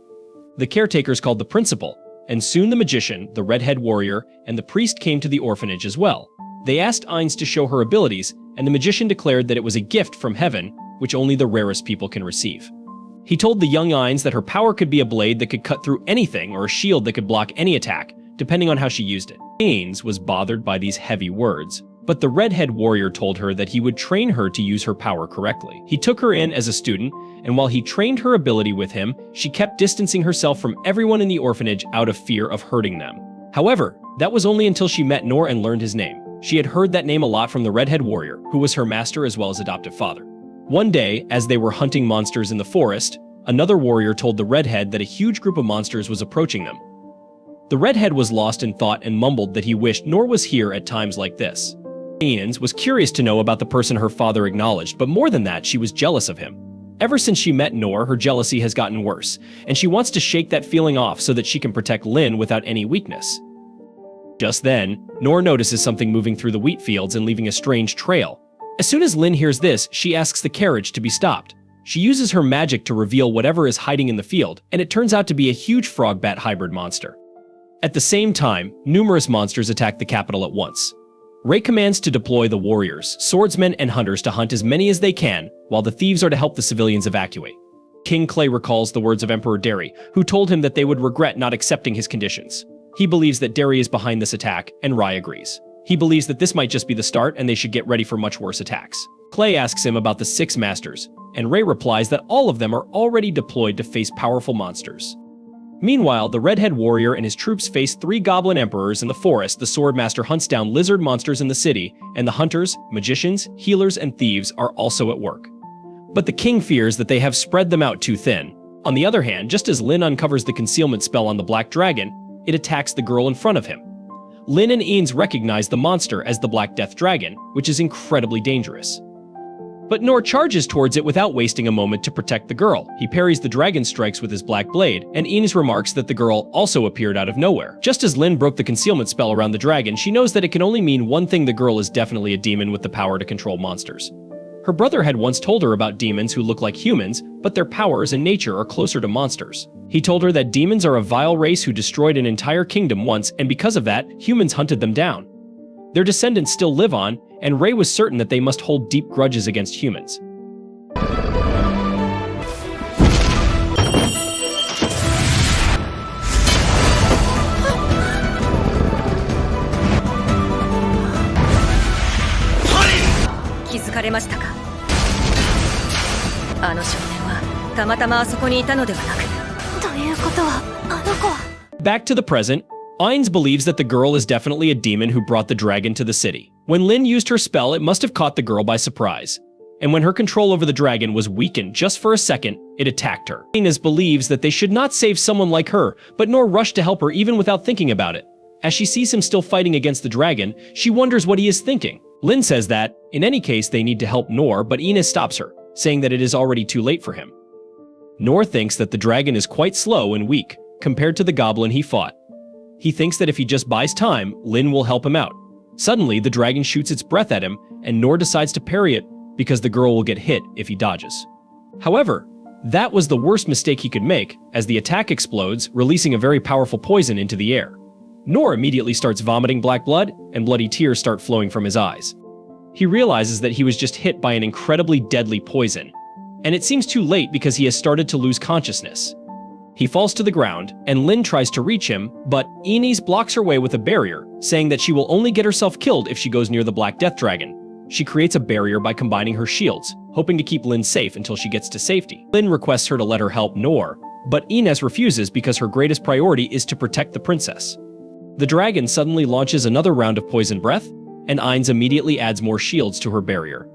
The caretakers called the principal, and soon the magician, the redhead warrior, and the priest came to the orphanage as well. They asked Ines to show her abilities, and the magician declared that it was a gift from heaven, which only the rarest people can receive. He told the young Ines that her power could be a blade that could cut through anything or a shield that could block any attack, depending on how she used it. Ines was bothered by these heavy words, but the redhead warrior told her that he would train her to use her power correctly. He took her in as a student, and while he trained her ability with him, she kept distancing herself from everyone in the orphanage out of fear of hurting them. However, that was only until she met Nor and learned his name. She had heard that name a lot from the redhead warrior, who was her master as well as adoptive father. One day, as they were hunting monsters in the forest, another warrior told the redhead that a huge group of monsters was approaching them. The redhead was lost in thought and mumbled that he wished Nor was here at times like this. Ines was curious to know about the person her father acknowledged, but more than that, she was jealous of him. Ever since she met Nor, her jealousy has gotten worse, and she wants to shake that feeling off so that she can protect Lin without any weakness. Just then, Nor notices something moving through the wheat fields and leaving a strange trail. As soon as Lin hears this, she asks the carriage to be stopped. She uses her magic to reveal whatever is hiding in the field, and it turns out to be a huge frog-bat hybrid monster. At the same time, numerous monsters attack the capital at once. Ray commands to deploy the warriors, swordsmen, and hunters to hunt as many as they can, while the thieves are to help the civilians evacuate. King Clay recalls the words of Emperor Derry, who told him that they would regret not accepting his conditions. He believes that Derry is behind this attack, and Rai agrees. He believes that this might just be the start and they should get ready for much worse attacks. Clay asks him about the 6 masters, and Ray replies that all of them are already deployed to face powerful monsters. Meanwhile, the redhead warrior and his troops face 3 goblin emperors in the forest. The swordmaster hunts down lizard monsters in the city, and the hunters, magicians, healers, and thieves are also at work. But the king fears that they have spread them out too thin. On the other hand, just as Lin uncovers the concealment spell on the black dragon, it attacks the girl in front of him. Lin and Eanes recognize the monster as the Black Death Dragon, which is incredibly dangerous. But Nor charges towards it without wasting a moment to protect the girl. He parries the dragon strikes with his black blade, and Eanes remarks that the girl also appeared out of nowhere. Just as Lin broke the concealment spell around the dragon, she knows that it can only mean one thing: the girl is definitely a demon with the power to control monsters. Her brother had once told her about demons who look like humans, but their powers and nature are closer to monsters. He told her that demons are a vile race who destroyed an entire kingdom once, and because of that, humans hunted them down. Their descendants still live on, and Ray was certain that they must hold deep grudges against humans. Back to the present, Ines believes that the girl is definitely a demon who brought the dragon to the city. When Lin used her spell, it must have caught the girl by surprise. And when her control over the dragon was weakened just for a second, it attacked her. Ines believes that they should not save someone like her, but Nor rushed to help her even without thinking about it. As she sees him still fighting against the dragon, she wonders what he is thinking. Lin says that, in any case, they need to help Nor, but Ines stops her, saying that it is already too late for him. Nor thinks that the dragon is quite slow and weak compared to the goblin he fought. He thinks that if he just buys time, Lin will help him out. Suddenly, the dragon shoots its breath at him, and Nor decides to parry it because the girl will get hit if he dodges. However, that was the worst mistake he could make, as the attack explodes, releasing a very powerful poison into the air. Nor immediately starts vomiting black blood, and bloody tears start flowing from his eyes. He realizes that he was just hit by an incredibly deadly poison, and it seems too late because he has started to lose consciousness. He falls to the ground, and Lin tries to reach him, but Ines blocks her way with a barrier, saying that she will only get herself killed if she goes near the Black Death Dragon. She creates a barrier by combining her shields, hoping to keep Lin safe until she gets to safety. Lin requests her to let her help Nor, but Ines refuses because her greatest priority is to protect the princess. The dragon suddenly launches another round of poison breath, and Ines immediately adds more shields to her barrier.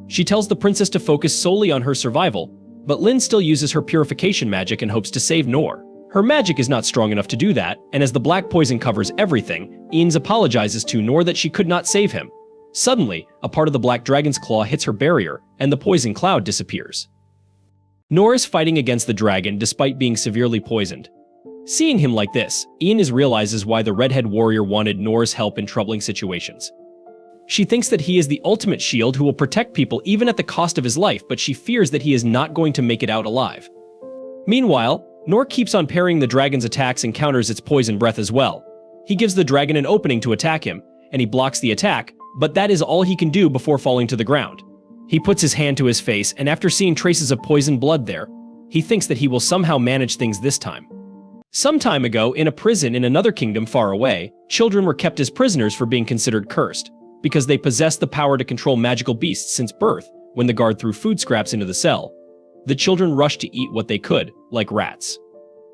She tells the princess to focus solely on her survival, but Lin still uses her purification magic and hopes to save Nor. Her magic is not strong enough to do that, and as the black poison covers everything, Ines apologizes to Nor that she could not save him. Suddenly, a part of the black dragon's claw hits her barrier, and the poison cloud disappears. Nor is fighting against the dragon despite being severely poisoned. Seeing him like this, Ines realizes why the redhead warrior wanted Nor's help in troubling situations. She thinks that he is the ultimate shield who will protect people even at the cost of his life, but she fears that he is not going to make it out alive. Meanwhile, Nor keeps on parrying the dragon's attacks and counters its poison breath as well. He gives the dragon an opening to attack him, and he blocks the attack, but that is all he can do before falling to the ground. He puts his hand to his face, and after seeing traces of poisoned blood there, he thinks that he will somehow manage things this time. Some time ago, in a prison in another kingdom far away, children were kept as prisoners for being considered cursed, because they possessed the power to control magical beasts since birth. When the guard threw food scraps into the cell, the children rushed to eat what they could, like rats.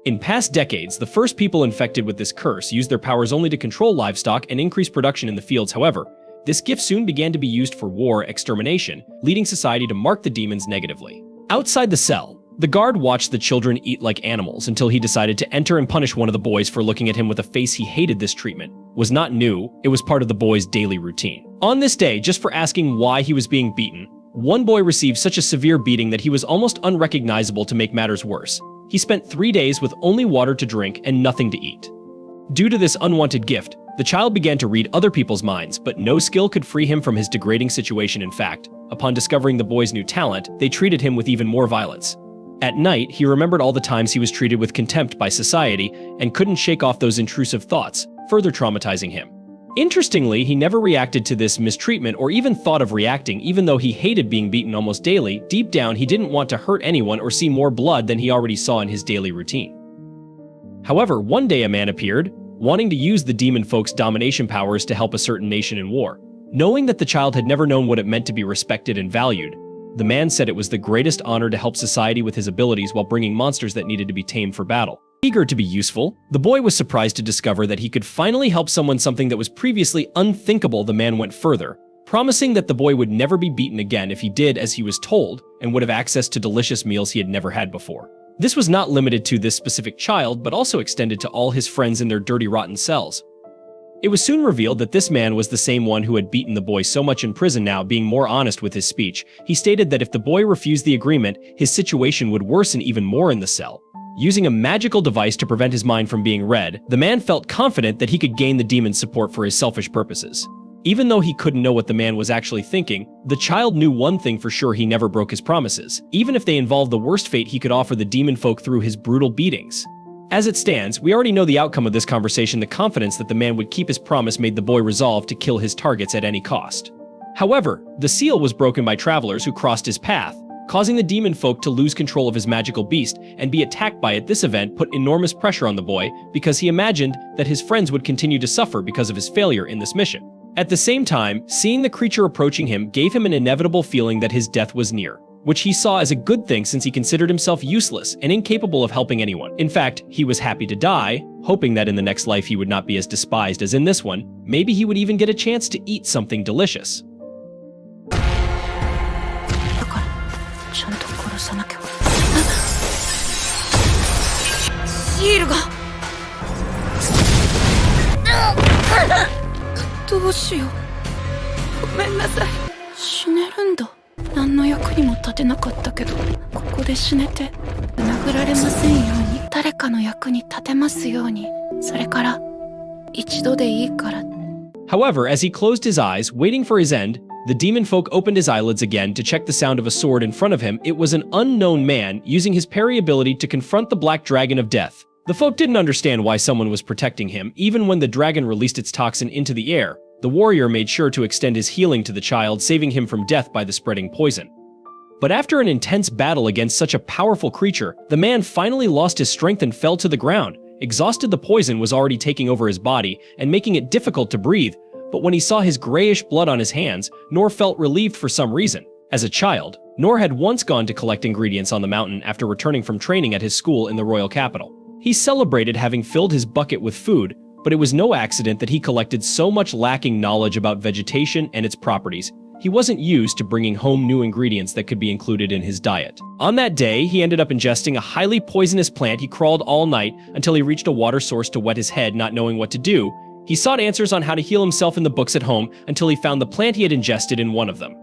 In past decades, the first people infected with this curse used their powers only to control livestock and increase production in the fields. However, this gift soon began to be used for war extermination, leading society to mark the demons negatively. Outside the cell, the guard watched the children eat like animals until he decided to enter and punish one of the boys for looking at him with a face he hated. This treatment was not new, it was part of the boy's daily routine. On this day, just for asking why he was being beaten, one boy received such a severe beating that he was almost unrecognizable. To make matters worse, he spent 3 days with only water to drink and nothing to eat. Due to this unwanted gift, the child began to read other people's minds, but no skill could free him from his degrading situation. In fact, upon discovering the boy's new talent, they treated him with even more violence. At night, he remembered all the times he was treated with contempt by society and couldn't shake off those intrusive thoughts, further traumatizing him. Interestingly, he never reacted to this mistreatment or even thought of reacting. Even though he hated being beaten almost daily, deep down he didn't want to hurt anyone or see more blood than he already saw in his daily routine. However, one day a man appeared, wanting to use the demon folk's domination powers to help a certain nation in war. Knowing that the child had never known what it meant to be respected and valued, the man said it was the greatest honor to help society with his abilities while bringing monsters that needed to be tamed for battle. Eager to be useful, the boy was surprised to discover that he could finally help someone something that was previously unthinkable. The man went further, promising that the boy would never be beaten again if he did as he was told and would have access to delicious meals he had never had before. This was not limited to this specific child, but also extended to all his friends in their dirty, rotten cells. It was soon revealed that this man was the same one who had beaten the boy so much in prison. Now, being more honest with his speech, he stated that if the boy refused the agreement, his situation would worsen even more in the cell. Using a magical device to prevent his mind from being read, the man felt confident that he could gain the demon's support for his selfish purposes. Even though he couldn't know what the man was actually thinking, the child knew one thing for sure: he never broke his promises, even if they involved the worst fate he could offer the demon folk through his brutal beatings. As it stands, we already know the outcome of this conversation. The confidence that the man would keep his promise made the boy resolve to kill his targets at any cost. However, the seal was broken by travelers who crossed his path, causing the demon folk to lose control of his magical beast and be attacked by it. This event put enormous pressure on the boy because he imagined that his friends would continue to suffer because of his failure in this mission. At the same time, seeing the creature approaching him gave him an inevitable feeling that his death was near, which he saw as a good thing since he considered himself useless and incapable of helping anyone. In fact, he was happy to die, hoping that in the next life he would not be as despised as in this one. Maybe he would even get a chance to eat something delicious. ちゃんと殺さなきゃ。シールが。どうしよう。ごめんなさい。死ねるんだ。何の役にも立てなかったけど、ここで死ねて殴られませんように、誰かの役に立てますように。それから一度でいいから。However, as he closed his eyes, waiting for his end, the demon folk opened his eyelids again to check the sound of a sword in front of him. It was an unknown man using his Parry ability to confront the black dragon of death. The folk didn't understand why someone was protecting him. Even when the dragon released its toxin into the air, the warrior made sure to extend his healing to the child, saving him from death by the spreading poison. But after an intense battle against such a powerful creature, the man finally lost his strength and fell to the ground. Exhausted, the poison was already taking over his body and making it difficult to breathe. But when he saw his grayish blood on his hands, Nor felt relieved for some reason. As a child, Nor had once gone to collect ingredients on the mountain after returning from training at his school in the royal capital. He celebrated having filled his bucket with food, but it was no accident that he collected so much lacking knowledge about vegetation and its properties. He wasn't used to bringing home new ingredients that could be included in his diet. On that day, he ended up ingesting a highly poisonous plant. He crawled all night until he reached a water source to wet his head, not knowing what to do. He sought answers on how to heal himself in the books at home until he found the plant he had ingested in one of them.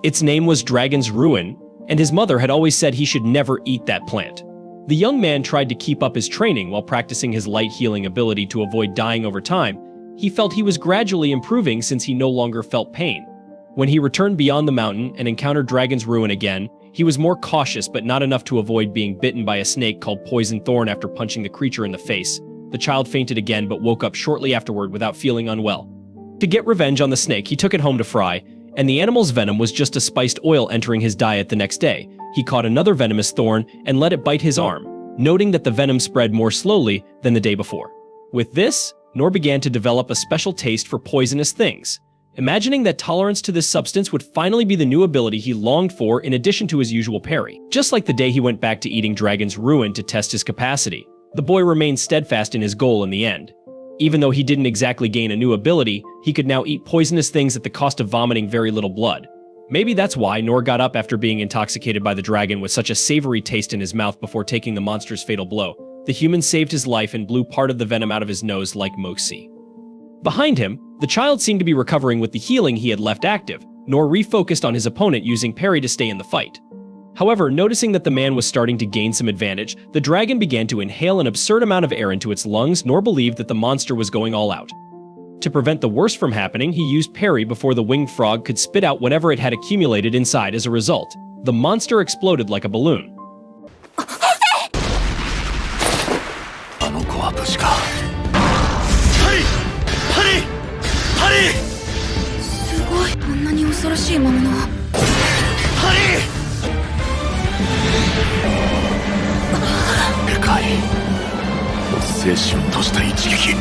Its name was Dragon's Ruin, and his mother had always said he should never eat that plant. The young man tried to keep up his training while practicing his light healing ability to avoid dying over time. He felt he was gradually improving since he no longer felt pain. When he returned beyond the mountain and encountered Dragon's Ruin again, he was more cautious, but not enough to avoid being bitten by a snake called Poison Thorn after punching the creature in the face. The child fainted again but woke up shortly afterward without feeling unwell. To get revenge on the snake, he took it home to fry, and the animal's venom was just a spiced oil entering his diet the next day. He caught another venomous thorn and let it bite his arm, noting that the venom spread more slowly than the day before. With this, Nor began to develop a special taste for poisonous things, imagining that tolerance to this substance would finally be the new ability he longed for in addition to his usual parry. Just like the day he went back to eating Dragon's Ruin to test his capacity, the boy remained steadfast in his goal in the end. Even though he didn't exactly gain a new ability, he could now eat poisonous things at the cost of vomiting very little blood. Maybe that's why Nor got up after being intoxicated by the dragon with such a savory taste in his mouth before taking the monster's fatal blow. The human saved his life and blew part of the venom out of his nose like Moxie. Behind him, the child seemed to be recovering with the healing he had left active. Nor refocused on his opponent using Parry to stay in the fight. However, noticing that the man was starting to gain some advantage, the dragon began to inhale an absurd amount of air into its lungs. Nor believed that the monster was going all out. To prevent the worst from happening, he used Parry before the winged frog could spit out whatever it had accumulated inside. As a result, the monster exploded like a balloon. あの子は無事か。パリパリパリ。すごい、あんなに恐ろしい魔物は。パリ。でかい。生死を閉じた一撃。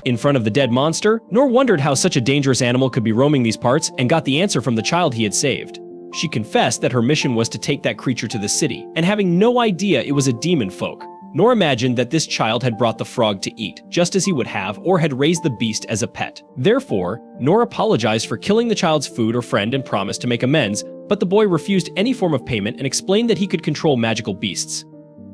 In front of the dead monster, Nor wondered how such a dangerous animal could be roaming these parts and got the answer from the child he had saved. She confessed that her mission was to take that creature to the city, and having no idea it was a demon folk. Nor imagined that this child had brought the frog to eat, just as he would have, or had raised the beast as a pet. Therefore, Nor apologized for killing the child's food or friend and promised to make amends, but the boy refused any form of payment and explained that he could control magical beasts.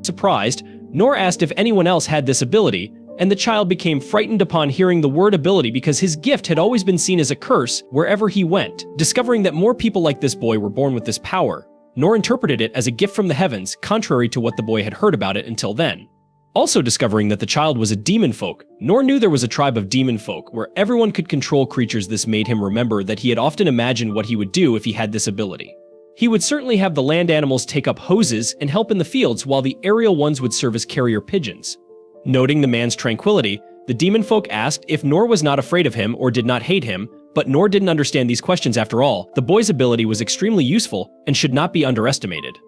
Surprised, Nor asked if anyone else had this ability, and the child became frightened upon hearing the word ability because his gift had always been seen as a curse wherever he went. Discovering that more people like this boy were born with this power, Nor interpreted it as a gift from the heavens, contrary to what the boy had heard about it until then. Also discovering that the child was a demon folk, Nor knew there was a tribe of demon folk where everyone could control creatures. This made him remember that he had often imagined what he would do if he had this ability. He would certainly have the land animals take up hoses and help in the fields, while the aerial ones would serve as carrier pigeons. Noting the man's tranquility, the demon folk asked if Nor was not afraid of him or did not hate him, but Nor didn't understand these questions after all. The boy's ability was extremely useful and should not be underestimated.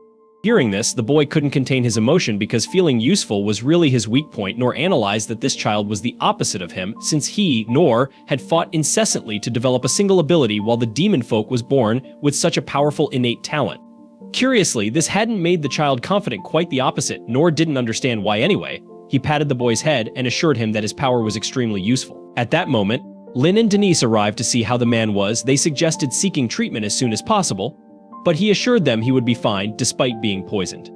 Hearing this, the boy couldn't contain his emotion because feeling useful was really his weak point. Nor analyzed that this child was the opposite of him, since he, Nor, had fought incessantly to develop a single ability while the demon folk was born with such a powerful innate talent. Curiously, this hadn't made the child confident, quite the opposite. Nor didn't understand why anyway. He patted the boy's head and assured him that his power was extremely useful. At that moment, Lin and Denise arrived to see how the man was. They suggested seeking treatment as soon as possible, but he assured them he would be fine despite being poisoned.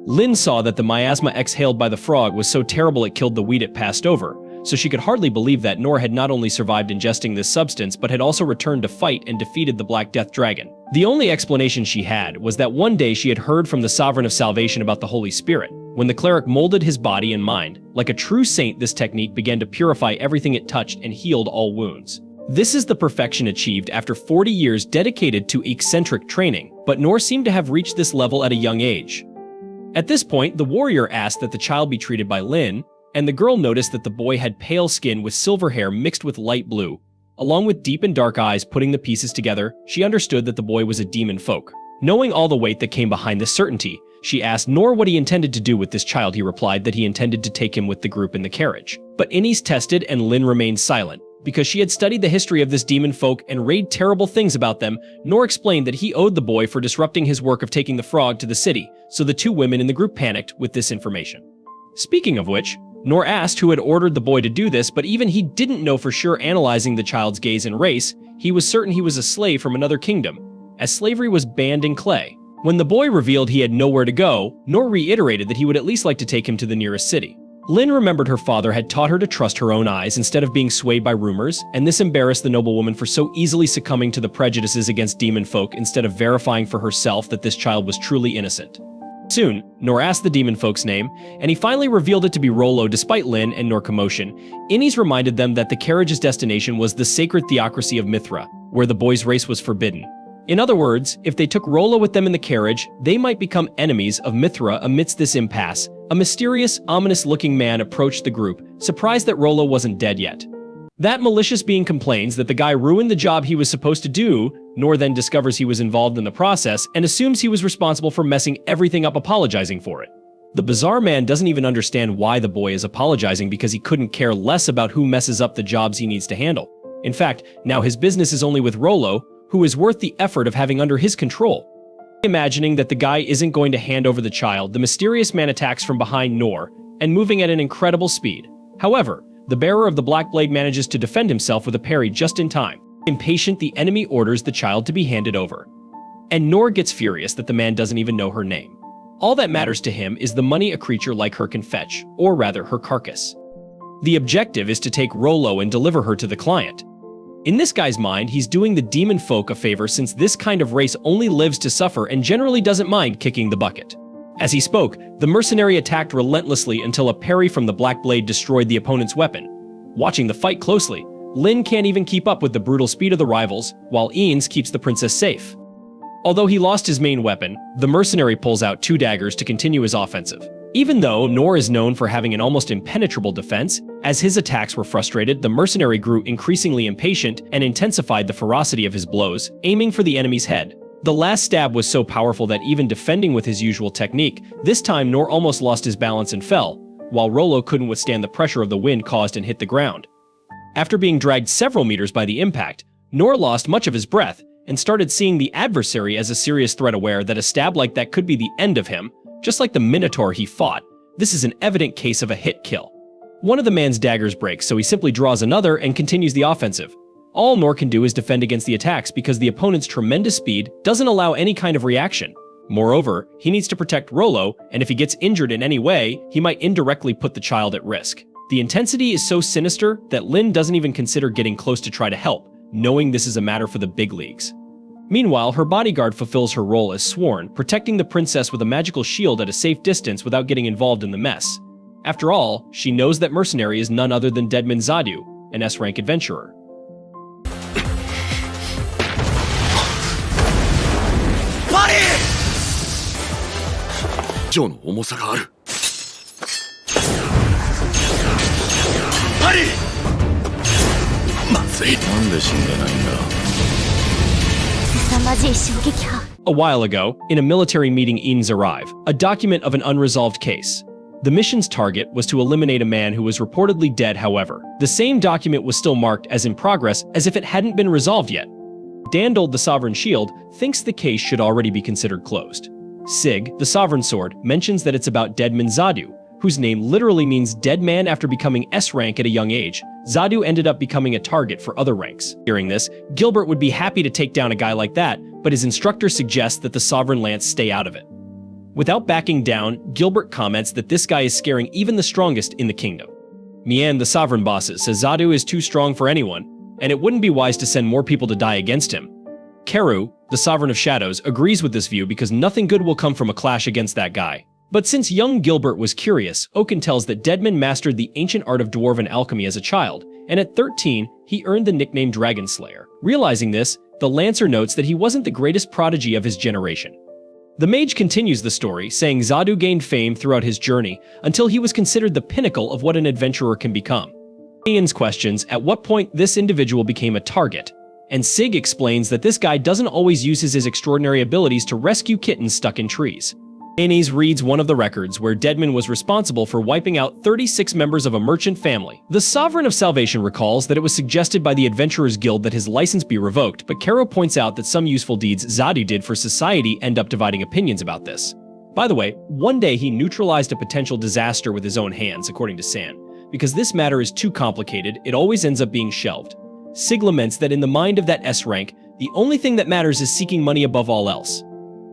Lin saw that the miasma exhaled by the frog was so terrible it killed the weed it passed over, so she could hardly believe that Nor had not only survived ingesting this substance but had also returned to fight and defeated the Black Death Dragon. The only explanation she had was that one day she had heard from the Sovereign of Salvation about the Holy Spirit. When the cleric molded his body and mind, like a true saint, this technique began to purify everything it touched and healed all wounds. This is the perfection achieved after 40 years dedicated to eccentric training, but Nor seemed to have reached this level at a young age. At this point, the warrior asked that the child be treated by Lin, and the girl noticed that the boy had pale skin with silver hair mixed with light blue. Along with deep and dark eyes. Putting the pieces together, she understood that the boy was a demon folk. Knowing all the weight that came behind this certainty, she asked Nor what he intended to do with this child. He replied that he intended to take him with the group in the carriage. But Ines tested and Lin remained silent. Because she had studied the history of this demon folk and read terrible things about them, Nor explained that he owed the boy for disrupting his work of taking the frog to the city, so the two women in the group panicked with this information. Speaking of which, Nor asked who had ordered the boy to do this, but even he didn't know for sure. Analyzing the child's gaze and race, he was certain he was a slave from another kingdom, as slavery was banned in Clay. When the boy revealed he had nowhere to go, Nor reiterated that he would at least like to take him to the nearest city. Lin remembered her father had taught her to trust her own eyes instead of being swayed by rumors, and this embarrassed the noblewoman for so easily succumbing to the prejudices against demon folk instead of verifying for herself that this child was truly innocent. Soon, Nor asked the demon folk's name, and he finally revealed it to be Rollo. Despite Lin and Nor commotion, Ines reminded them that the carriage's destination was the sacred theocracy of Mithra, where the boy's race was forbidden. In other words, if they took Rollo with them in the carriage, they might become enemies of Mithra. Amidst this impasse, a mysterious, ominous-looking man approached the group, surprised that Rollo wasn't dead yet. That malicious being complains that the guy ruined the job he was supposed to do. Nor then discovers he was involved in the process and assumes he was responsible for messing everything up, apologizing for it. The bizarre man doesn't even understand why the boy is apologizing, because he couldn't care less about who messes up the jobs he needs to handle. In fact, now his business is only with Rollo, who is worth the effort of having under his control. Imagining that the guy isn't going to hand over the child, the mysterious man attacks from behind Nor, and moving at an incredible speed. However, the bearer of the Black Blade manages to defend himself with a parry just in time. Impatient, the enemy orders the child to be handed over. And Nor gets furious that the man doesn't even know her name. All that matters to him is the money a creature like her can fetch, or rather her carcass. The objective is to take Rollo and deliver her to the client. In this guy's mind, he's doing the demon folk a favor, since this kind of race only lives to suffer and generally doesn't mind kicking the bucket. As he spoke, the mercenary attacked relentlessly until a parry from the Black Blade destroyed the opponent's weapon. Watching the fight closely, Lin can't even keep up with the brutal speed of the rivals, while Ines keeps the princess safe. Although he lost his main weapon, the mercenary pulls out 2 daggers to continue his offensive. Even though Nor is known for having an almost impenetrable defense, as his attacks were frustrated, the mercenary grew increasingly impatient and intensified the ferocity of his blows, aiming for the enemy's head. The last stab was so powerful that even defending with his usual technique, this time Nor almost lost his balance and fell, while Rollo couldn't withstand the pressure of the wind caused and hit the ground. After being dragged several meters by the impact, Nor lost much of his breath and started seeing the adversary as a serious threat, aware that a stab like that could be the end of him. Just like the Minotaur he fought, this is an evident case of a hit kill. One of the man's daggers breaks, so he simply draws another and continues the offensive. All Nor can do is defend against the attacks because the opponent's tremendous speed doesn't allow any kind of reaction. Moreover, he needs to protect Rollo, and if he gets injured in any way, he might indirectly put the child at risk. The intensity is so sinister that Lin doesn't even consider getting close to try to help, knowing this is a matter for the big leagues. Meanwhile, her bodyguard fulfills her role as sworn, protecting the princess with a magical shield at a safe distance without getting involved in the mess. After all, she knows that mercenary is none other than Deadman Zadu, an S-rank adventurer. Parry! 上の重さがある。パリ！まずい。なんで死んでないんだ。 A while ago, in a military meeting Eanes arrive, a document of an unresolved case. The mission's target was to eliminate a man who was reportedly dead, however. The same document was still marked as in progress as if it hadn't been resolved yet. Dandold, the Sovereign Shield, thinks the case should already be considered closed. Sig, the Sovereign Sword, mentions that it's about Deadman Zadu, whose name literally means dead man after becoming S-rank at a young age. Zadu ended up becoming a target for other ranks. Hearing this, Gilbert would be happy to take down a guy like that, but his instructor suggests that the Sovereign Lance stay out of it. Without backing down, Gilbert comments that this guy is scaring even the strongest in the kingdom. Mian, the Sovereign Bosses, says Zadu is too strong for anyone, and it wouldn't be wise to send more people to die against him. Keru, the Sovereign of Shadows, agrees with this view because nothing good will come from a clash against that guy. But since young Gilbert was curious, Oaken tells that Deadman mastered the ancient art of dwarven alchemy as a child, and at 13, he earned the nickname Dragon Slayer. Realizing this, the Lancer notes that he wasn't the greatest prodigy of his generation. The mage continues the story, saying Zadu gained fame throughout his journey until he was considered the pinnacle of what an adventurer can become. Ian's questions at what point this individual became a target, and Sig explains that this guy doesn't always use his extraordinary abilities to rescue kittens stuck in trees. Aeneas reads one of the records where Deadman was responsible for wiping out 36 members of a merchant family. The Sovereign of Salvation recalls that it was suggested by the Adventurers Guild that his license be revoked, but Caro points out that some useful deeds Zadu did for society end up dividing opinions about this. By the way, one day he neutralized a potential disaster with his own hands, according to San. Because this matter is too complicated, it always ends up being shelved. Sig laments that in the mind of that S-rank, the only thing that matters is seeking money above all else.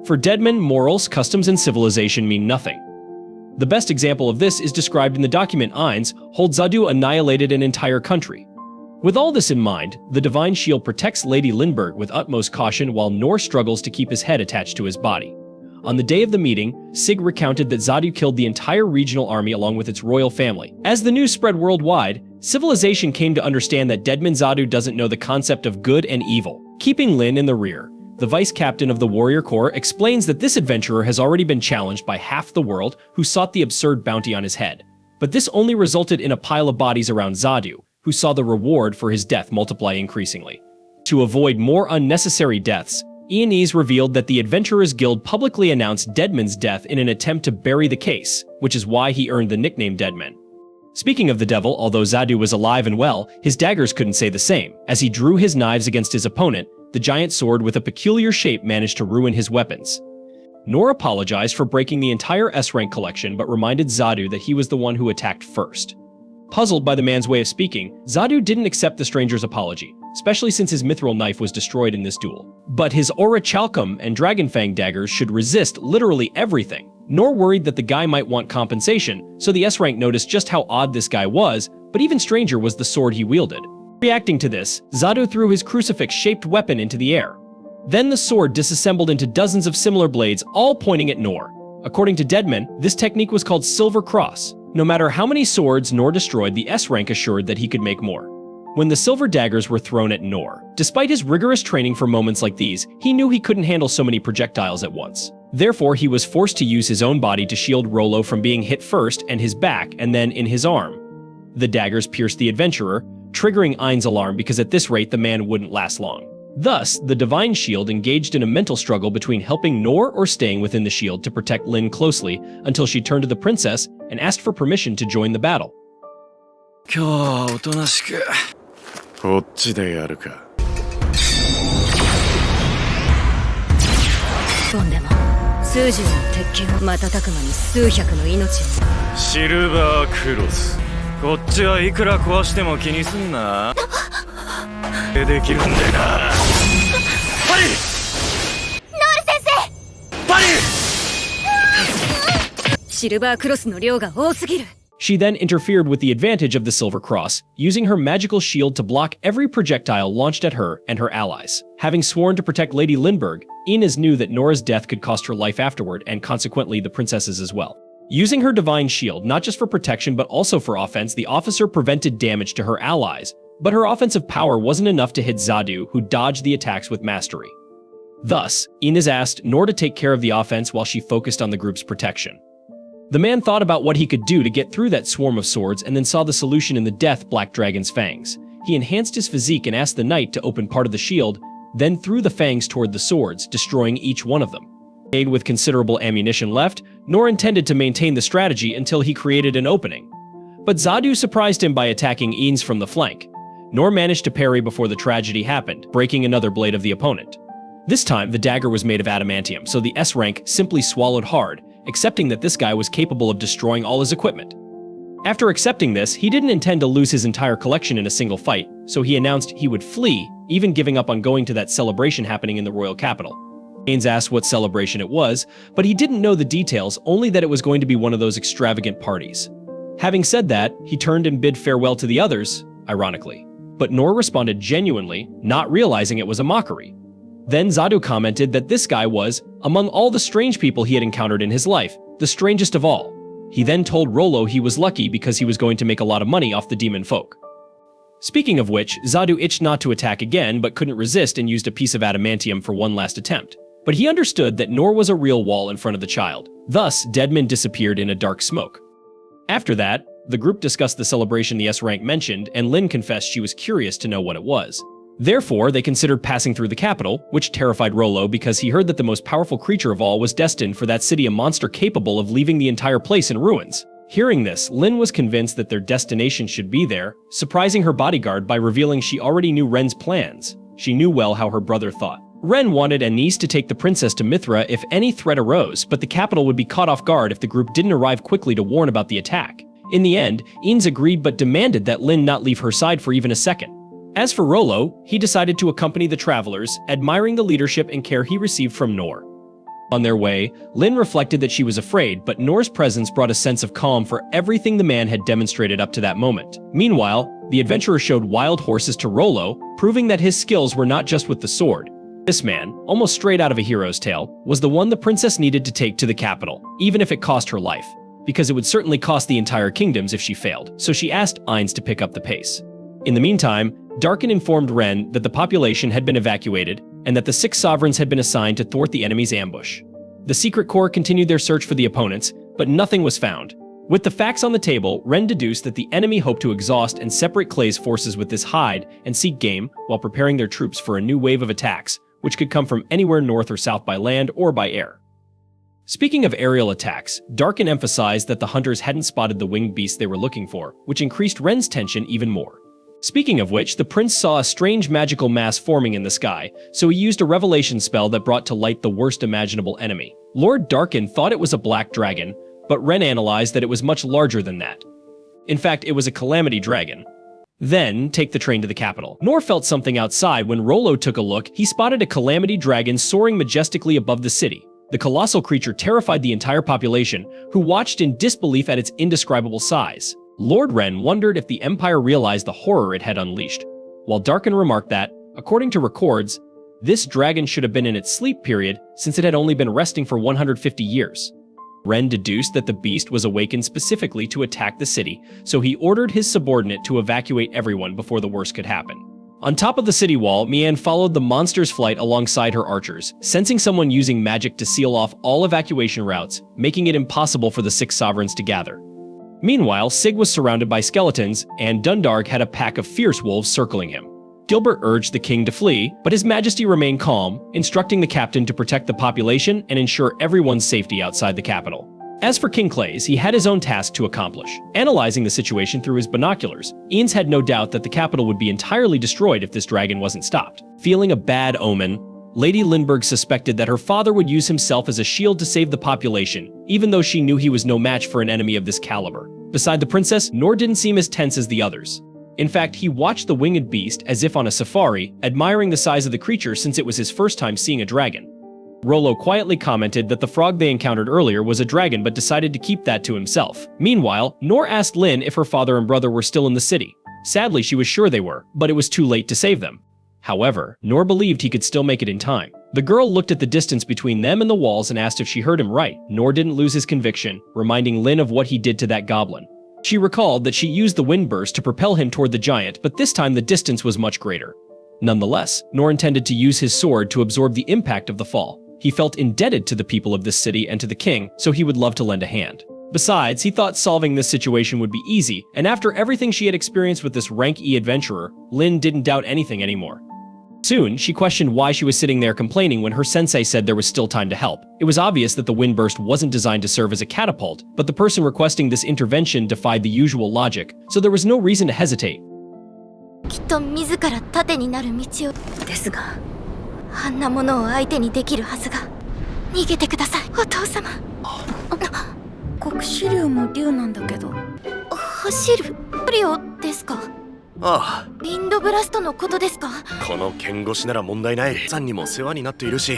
For Deadman, morals, customs, and civilization mean nothing. The best example of this is described in the document Eins holds Zadu annihilated an entire country. With all this in mind, the Divine Shield protects Lady Lindbergh with utmost caution while Nor struggles to keep his head attached to his body. On the day of the meeting, Sig recounted that Zadu killed the entire regional army along with its royal family. As the news spread worldwide, civilization came to understand that Deadman Zadu doesn't know the concept of good and evil. Keeping Lin in the rear, the vice captain of the warrior corps explains that this adventurer has already been challenged by half the world who sought the absurd bounty on his head. But this only resulted in a pile of bodies around Zadu, who saw the reward for his death multiply increasingly. To avoid more unnecessary deaths, Ianese revealed that the Adventurers Guild publicly announced Deadman's death in an attempt to bury the case, which is why he earned the nickname Deadman. Speaking of the devil, although Zadu was alive and well, his daggers couldn't say the same. As he drew his knives against his opponent, the giant sword with a peculiar shape managed to ruin his weapons. Nor apologized for breaking the entire S-rank collection but reminded Zadu that he was the one who attacked first. Puzzled by the man's way of speaking, Zadu didn't accept the stranger's apology, especially since his mithril knife was destroyed in this duel. But his Aura Chalcum and Dragonfang daggers should resist literally everything. Nor worried that the guy might want compensation, so the S-rank noticed just how odd this guy was, but even stranger was the sword he wielded. Reacting to this, Zadu threw his crucifix-shaped weapon into the air. Then the sword disassembled into dozens of similar blades, all pointing at Nor. According to Deadman, this technique was called Silver Cross. No matter how many swords Nor destroyed, the S-rank assured that he could make more. When the silver daggers were thrown at Nor, despite his rigorous training for moments like these, he knew he couldn't handle so many projectiles at once. Therefore, he was forced to use his own body to shield Rollo from being hit first and his back and then in his arm. The daggers pierced the adventurer, triggering Ein's alarm because at this rate the man wouldn't last long. Thus, the Divine Shield engaged in a mental struggle between helping Nor or staying within the shield to protect Lin closely until she turned to the princess and asked for permission to join the battle. 今日はおとなしくこっちでやるか。一本でも数十の鉄拳を瞬く間に数百の命を。シルバークロス。こっちはいくら壊しても気にすんな。できるんだよな。パリ！ノール先生！パリ！シルバークロスの量が多すぎる。She then interfered with the advantage of the Silver Cross, using her magical shield to block every projectile launched at her and her allies. Having sworn to protect Lady Lindbergh, Ines knew that Nora's death could cost her life afterward, and consequently the princess's as well. Using her divine shield, not just for protection but also for offense, the officer prevented damage to her allies. But her offensive power wasn't enough to hit Zadu, who dodged the attacks with mastery. Thus, Ines asked Nor to take care of the offense while she focused on the group's protection. The man thought about what he could do to get through that swarm of swords and then saw the solution in the death Black Dragon's fangs. He enhanced his physique and asked the knight to open part of the shield, then threw the fangs toward the swords, destroying each one of them. With considerable ammunition left, Nor intended to maintain the strategy until he created an opening. But Zadu surprised him by attacking Ines from the flank. Nor managed to parry before the tragedy happened, breaking another blade of the opponent. This time, the dagger was made of adamantium, so the S rank simply swallowed hard, accepting that this guy was capable of destroying all his equipment. After accepting this, he didn't intend to lose his entire collection in a single fight, so he announced he would flee, even giving up on going to that celebration happening in the royal capital. Haynes asked what celebration it was, but he didn't know the details, only that it was going to be one of those extravagant parties. Having said that, he turned and bid farewell to the others, ironically. But Nor responded genuinely, not realizing it was a mockery. Then Zadu commented that this guy was, among all the strange people he had encountered in his life, the strangest of all. He then told Rollo he was lucky because he was going to make a lot of money off the demon folk. Speaking of which, Zadu itched not to attack again but couldn't resist and used a piece of adamantium for one last attempt. But he understood that Nor was a real wall in front of the child. Thus, Deadman disappeared in a dark smoke. After that, the group discussed the celebration the S-rank mentioned, and Lin confessed she was curious to know what it was. Therefore, they considered passing through the capital, which terrified Rollo because he heard that the most powerful creature of all was destined for that city, a monster capable of leaving the entire place in ruins. Hearing this, Lin was convinced that their destination should be there, surprising her bodyguard by revealing she already knew Ren's plans. She knew well how her brother thought. Ren wanted Ines to take the princess to Mithra if any threat arose, but the capital would be caught off guard if the group didn't arrive quickly to warn about the attack. In the end, Ines agreed but demanded that Lin not leave her side for even a second. As for Rollo, he decided to accompany the travelers, admiring the leadership and care he received from Nor. On their way, Lin reflected that she was afraid, but Nor's presence brought a sense of calm for everything the man had demonstrated up to that moment. Meanwhile, the adventurer showed wild horses to Rollo, proving that his skills were not just with the sword. This man, almost straight out of a hero's tale, was the one the princess needed to take to the capital, even if it cost her life, because it would certainly cost the entire kingdoms if she failed, so she asked Ines to pick up the pace. In the meantime, Darkin informed Ren that the population had been evacuated and that the 6 sovereigns had been assigned to thwart the enemy's ambush. The Secret Corps continued their search for the opponents, but nothing was found. With the facts on the table, Ren deduced that the enemy hoped to exhaust and separate Clay's forces with this hide and seek game while preparing their troops for a new wave of attacks, which could come from anywhere north or south by land or by air. Speaking of aerial attacks, Darkin emphasized that the hunters hadn't spotted the winged beast they were looking for, which increased Ren's tension even more. Speaking of which, the prince saw a strange magical mass forming in the sky, so he used a revelation spell that brought to light the worst imaginable enemy. Lord Darkin thought it was a black dragon, but Ren analyzed that it was much larger than that. In fact, it was a calamity dragon. Then, take the train to the capital. Nor felt something outside. When Rollo took a look, he spotted a calamity dragon soaring majestically above the city. The colossal creature terrified the entire population, who watched in disbelief at its indescribable size. Lord Ren wondered if the Empire realized the horror it had unleashed, while Darkin remarked that, according to records, this dragon should have been in its sleep period since it had only been resting for 150 years. Ren deduced that the beast was awakened specifically to attack the city, so he ordered his subordinate to evacuate everyone before the worst could happen. On top of the city wall, Mian followed the monster's flight alongside her archers, sensing someone using magic to seal off all evacuation routes, making it impossible for the 6 sovereigns to gather. Meanwhile, Sig was surrounded by skeletons, and Dundarg had a pack of fierce wolves circling him. Gilbert urged the king to flee, but His Majesty remained calm, instructing the captain to protect the population and ensure everyone's safety outside the capital. As for King Clays, he had his own task to accomplish. Analyzing the situation through his binoculars, Ians had no doubt that the capital would be entirely destroyed if this dragon wasn't stopped. Feeling a bad omen, Lady Lindbergh suspected that her father would use himself as a shield to save the population, even though she knew he was no match for an enemy of this caliber. Beside the princess, Nor didn't seem as tense as the others. In fact, he watched the winged beast as if on a safari, admiring the size of the creature since it was his first time seeing a dragon. Rollo quietly commented that the frog they encountered earlier was a dragon but decided to keep that to himself. Meanwhile, Nor asked Lin if her father and brother were still in the city. Sadly, she was sure they were, but it was too late to save them. However, Nor believed he could still make it in time. The girl looked at the distance between them and the walls and asked if she heard him right. Nor didn't lose his conviction, reminding Lin of what he did to that goblin. She recalled that she used the wind burst to propel him toward the giant, but this time the distance was much greater. Nonetheless, Nor intended to use his sword to absorb the impact of the fall. He felt indebted to the people of this city and to the king, so he would love to lend a hand. Besides, he thought solving this situation would be easy, and after everything she had experienced with this rank E adventurer, Lin didn't doubt anything anymore. Soon, she questioned why she was sitting there complaining when her sensei said there was still time to help. It was obvious that the wind burst wasn't designed to serve as a catapult, but the person requesting this intervention defied the usual logic, so there was no reason to hesitate. きっと自ら盾になる道をですが、あんなものを相手にできるはずが。逃げてください、お父様。国士竜も竜なんだけど。走るリオですか？ああ、ウィンドブラストのことですか？この剣越しなら問題ない。さんにも世話になっているし、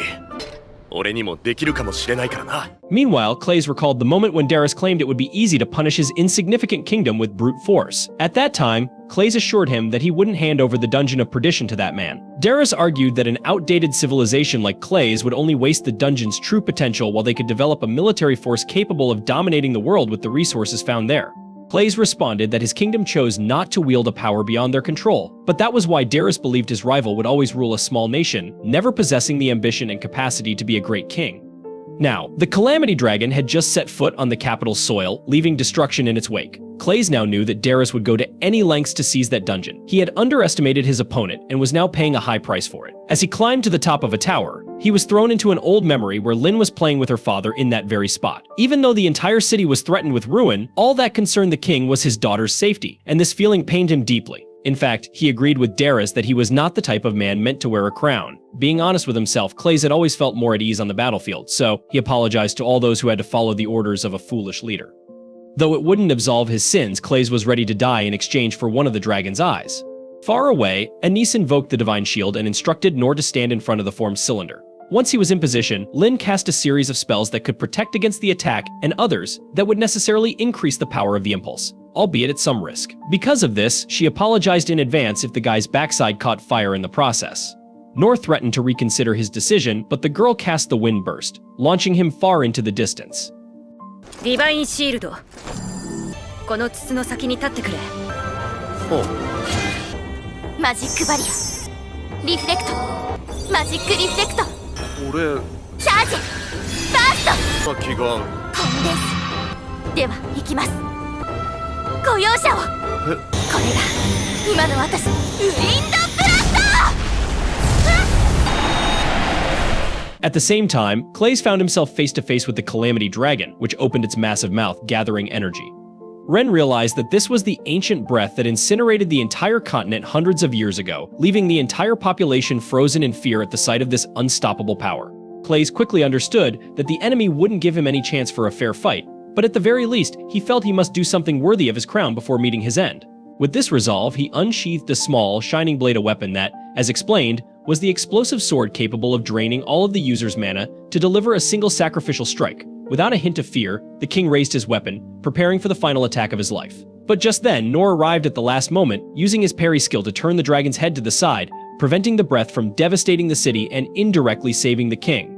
俺にもできるかもしれないからな。Meanwhile, Clays recalled the moment when Darius claimed it would be easy to punish his insignificant kingdom with brute force. At that time, Clays assured him that he wouldn't hand over the Dungeon of Perdition to that man. Darius argued that an outdated civilization like Clays would only waste the dungeon's true potential while they could develop a military force capable of dominating the world with the resources found there. Clays responded that his kingdom chose not to wield a power beyond their control, but that was why Darius believed his rival would always rule a small nation, never possessing the ambition and capacity to be a great king. Now, the Calamity Dragon had just set foot on the capital's soil, leaving destruction in its wake. Clays now knew that Darius would go to any lengths to seize that dungeon. He had underestimated his opponent and was now paying a high price for it. As he climbed to the top of a tower, he was thrown into an old memory where Lin was playing with her father in that very spot. Even though the entire city was threatened with ruin, all that concerned the king was his daughter's safety, and this feeling pained him deeply. In fact, he agreed with Darius that he was not the type of man meant to wear a crown. Being honest with himself, Clays had always felt more at ease on the battlefield, so he apologized to all those who had to follow the orders of a foolish leader. Though it wouldn't absolve his sins, Clays was ready to die in exchange for one of the dragon's eyes. Far away, Anis invoked the divine shield and instructed Nor to stand in front of the formed cylinder. Once he was in position, Lin cast a series of spells that could protect against the attack and others that would necessarily increase the power of the impulse, albeit at some risk. Because of this, she apologized in advance if the guy's backside caught fire in the process. Nor threatened to reconsider his decision, but the girl cast the wind burst, launching him far into the distance. ディバインシールド、この筒の先に立ってくれ。マジックバリア、リフレクト、マジックリフレクト。俺、チャージ、バースト。先が。コンデンス。では行きます。ご容赦を。これが今の私、ウィンドブラスト。At the same time, Clays found himself face to face with the Calamity Dragon, which opened its massive mouth, gathering energy. Ren realized that this was the ancient breath that incinerated the entire continent hundreds of years ago, leaving the entire population frozen in fear at the sight of this unstoppable power. Clays quickly understood that the enemy wouldn't give him any chance for a fair fight, but at the very least, he felt he must do something worthy of his crown before meeting his end. With this resolve, he unsheathed a small, shining blade of weapon that, as explained, was the explosive sword capable of draining all of the user's mana to deliver a single sacrificial strike. Without a hint of fear, the king raised his weapon, preparing for the final attack of his life. But just then, Nor arrived at the last moment, using his parry skill to turn the dragon's head to the side, preventing the breath from devastating the city and indirectly saving the king.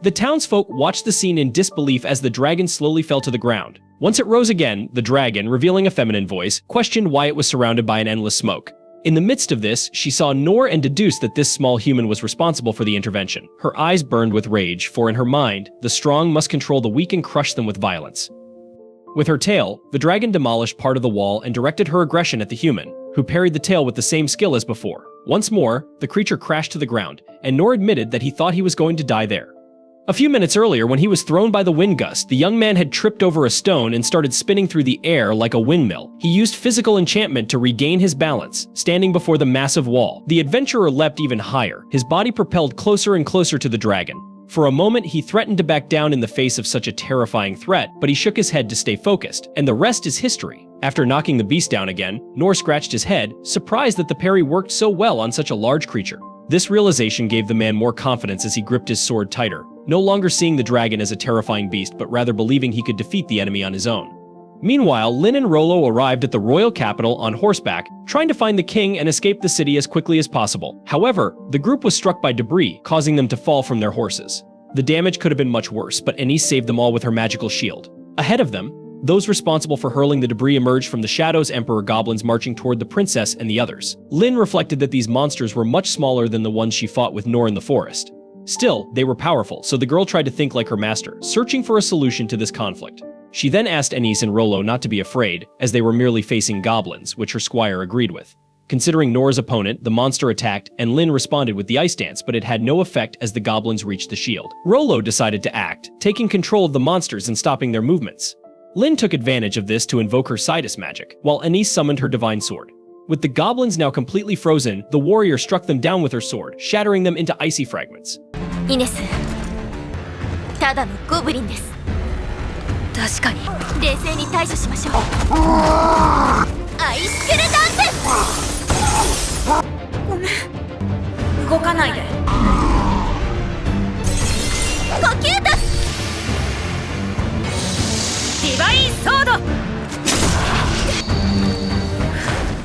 The townsfolk watched the scene in disbelief as the dragon slowly fell to the ground. Once it rose again, the dragon, revealing a feminine voice, questioned why it was surrounded by an endless smoke. In the midst of this, she saw Nor and deduced that this small human was responsible for the intervention. Her eyes burned with rage, for in her mind, the strong must control the weak and crush them with violence. With her tail, the dragon demolished part of the wall and directed her aggression at the human. who parried the tail with the same skill as before. Once more, the creature crashed to the ground, and Nor admitted that he thought he was going to die there. A few minutes earlier, when he was thrown by the wind gust, the young man had tripped over a stone and started spinning through the air like a windmill. He used physical enchantment to regain his balance, standing before the massive wall. The adventurer leapt even higher, his body propelled closer and closer to the dragon. For a moment, he threatened to back down in the face of such a terrifying threat, but he shook his head to stay focused, and the rest is history. After knocking the beast down again, Nor scratched his head, surprised that the parry worked so well on such a large creature. This realization gave the man more confidence as he gripped his sword tighter, no longer seeing the dragon as a terrifying beast but rather believing he could defeat the enemy on his own. Meanwhile, Lin and Rollo arrived at the royal capital on horseback, trying to find the king and escape the city as quickly as possible. However, the group was struck by debris, causing them to fall from their horses. The damage could have been much worse, but Anise saved them all with her magical shield. Ahead of them, those responsible for hurling the debris emerged from the shadows, Emperor goblins marching toward the princess and the others. Lin reflected that these monsters were much smaller than the ones she fought with Nor in the forest. Still, they were powerful, so the girl tried to think like her master, searching for a solution to this conflict. She then asked Anise and Rollo not to be afraid, as they were merely facing goblins, which her squire agreed with. Considering Nor's opponent, the monster attacked, and Lin responded with the ice dance, but it had no effect as the goblins reached the shield. Rollo decided to act, taking control of the monsters and stopping their movements. Lin took advantage of this to invoke her Sidus magic, while Anise summoned her divine sword. With the goblins now completely frozen, the warrior struck them down with her sword, shattering them into icy fragments. イネス、ただのゴブリンです。確かに。冷静に対処しましょう。アイスクルダンス。ごめん。動かないで。呼吸だ。ディバインソード。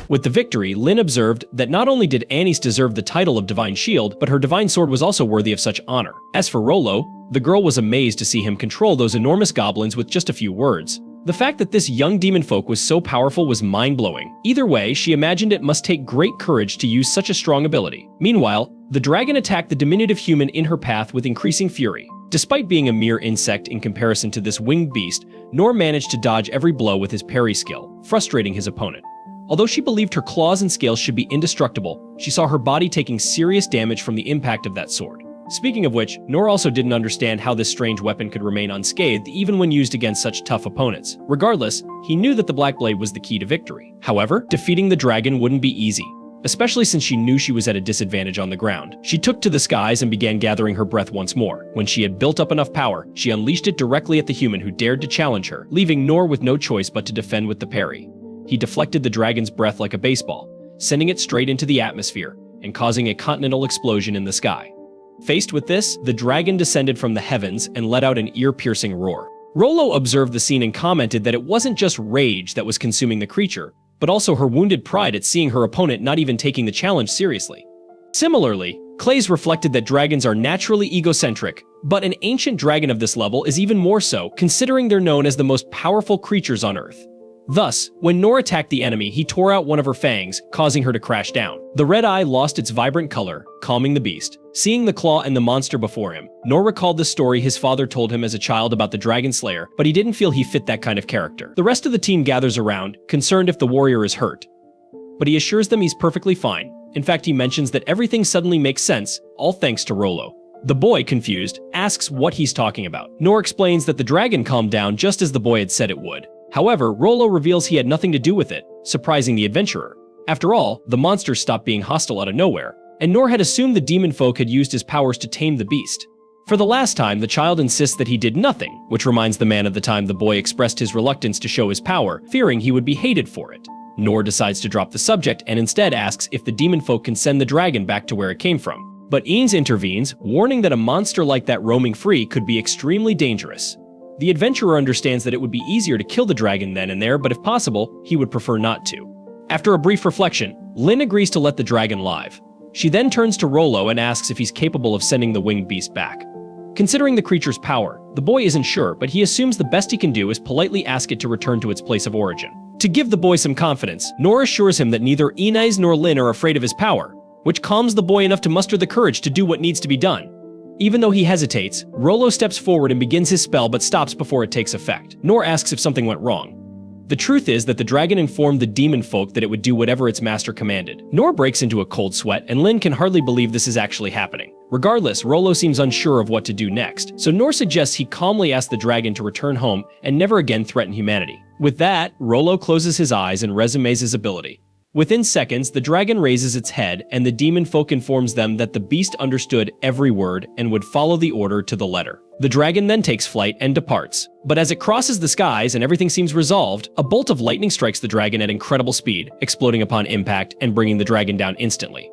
With the victory, Lin observed that not only did Anise deserve the title of Divine Shield, but her divine sword was also worthy of such honor. As for Rollo, the girl was amazed to see him control those enormous goblins with just a few words. The fact that this young demon folk was so powerful was mind-blowing. Either way, she imagined it must take great courage to use such a strong ability. Meanwhile, the dragon attacked the diminutive human in her path with increasing fury. Despite being a mere insect in comparison to this winged beast, Nor managed to dodge every blow with his parry skill, frustrating his opponent. Although she believed her claws and scales should be indestructible, she saw her body taking serious damage from the impact of that sword. Speaking of which, Nor also didn't understand how this strange weapon could remain unscathed even when used against such tough opponents. Regardless, he knew that the Black Blade was the key to victory. However, defeating the dragon wouldn't be easy, especially since she knew she was at a disadvantage on the ground. She took to the skies and began gathering her breath once more. When she had built up enough power, she unleashed it directly at the human who dared to challenge her, leaving Nor with no choice but to defend with the parry. He deflected the dragon's breath like a baseball, sending it straight into the atmosphere and causing a continental explosion in the sky. Faced with this, the dragon descended from the heavens and let out an ear-piercing roar. Rollo observed the scene and commented that it wasn't just rage that was consuming the creature, but also her wounded pride at seeing her opponent not even taking the challenge seriously. Similarly, Clays reflected that dragons are naturally egocentric, but an ancient dragon of this level is even more so, considering they're known as the most powerful creatures on Earth. Thus, when Nor attacked the enemy, he tore out one of her fangs, causing her to crash down. The red eye lost its vibrant color, calming the beast. Seeing the claw and the monster before him, Nor recalled the story his father told him as a child about the Dragon Slayer, but he didn't feel he fit that kind of character. The rest of the team gathers around, concerned if the warrior is hurt. But he assures them he's perfectly fine. In fact, he mentions that everything suddenly makes sense, all thanks to Rollo. The boy, confused, asks what he's talking about. Nor explains that the dragon calmed down just as the boy had said it would. However, Rollo reveals he had nothing to do with it, surprising the adventurer. After all, the monsters stopped being hostile out of nowhere, and Nor had assumed the demon folk had used his powers to tame the beast. For the last time, the child insists that he did nothing, which reminds the man of the time the boy expressed his reluctance to show his power, fearing he would be hated for it. Nor decides to drop the subject and instead asks if the demon folk can send the dragon back to where it came from. But Eanes intervenes, warning that a monster like that roaming free could be extremely dangerous. The adventurer understands that it would be easier to kill the dragon then and there, but if possible, he would prefer not to. After a brief reflection, Lin agrees to let the dragon live. She then turns to Rollo and asks if he's capable of sending the winged beast back. Considering the creature's power, the boy isn't sure, but he assumes the best he can do is politely ask it to return to its place of origin. To give the boy some confidence, Nor assures him that neither Inez nor Lin are afraid of his power, which calms the boy enough to muster the courage to do what needs to be done. Even though he hesitates, Rollo steps forward and begins his spell but stops before it takes effect. Nor asks if something went wrong. The truth is that the dragon informed the demon folk that it would do whatever its master commanded. Nor breaks into a cold sweat, and Lin can hardly believe this is actually happening. Regardless, Rollo seems unsure of what to do next, so Nor suggests he calmly ask the dragon to return home and never again threaten humanity. With that, Rollo closes his eyes and resumes his ability. Within seconds, the dragon raises its head, and the demon folk informs them that the beast understood every word and would follow the order to the letter. The dragon then takes flight and departs. But as it crosses the skies and everything seems resolved, a bolt of lightning strikes the dragon at incredible speed, exploding upon impact and bringing the dragon down instantly.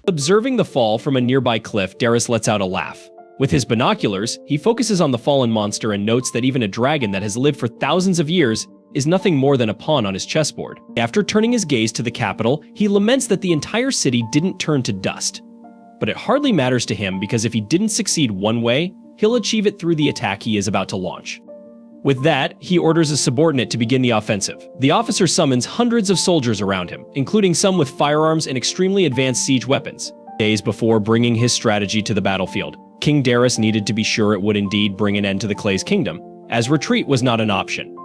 Observing the fall from a nearby cliff, Darius lets out a laugh. With his binoculars, he focuses on the fallen monster and notes that even a dragon that has lived for thousands of years is nothing more than a pawn on his chessboard. After turning his gaze to the capital, he laments that the entire city didn't turn to dust. But it hardly matters to him because if he didn't succeed one way, he'll achieve it through the attack he is about to launch. With that, he orders a subordinate to begin the offensive. The officer summons hundreds of soldiers around him, including some with firearms and extremely advanced siege weapons. Days before bringing his strategy to the battlefield, King Darius needed to be sure it would indeed bring an end to the Clay's kingdom, as retreat was not an option.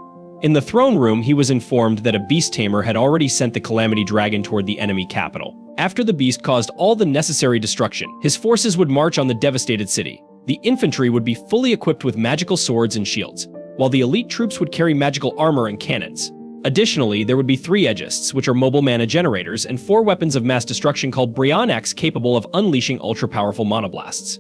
In the throne room, he was informed that a beast tamer had already sent the Calamity Dragon toward the enemy capital. After the beast caused all the necessary destruction, his forces would march on the devastated city. The infantry would be fully equipped with magical swords and shields, while the elite troops would carry magical armor and cannons. Additionally, there would be 3 Aegists, which are mobile mana generators, and 4 weapons of mass destruction called Brionnax capable of unleashing ultra-powerful monoblasts.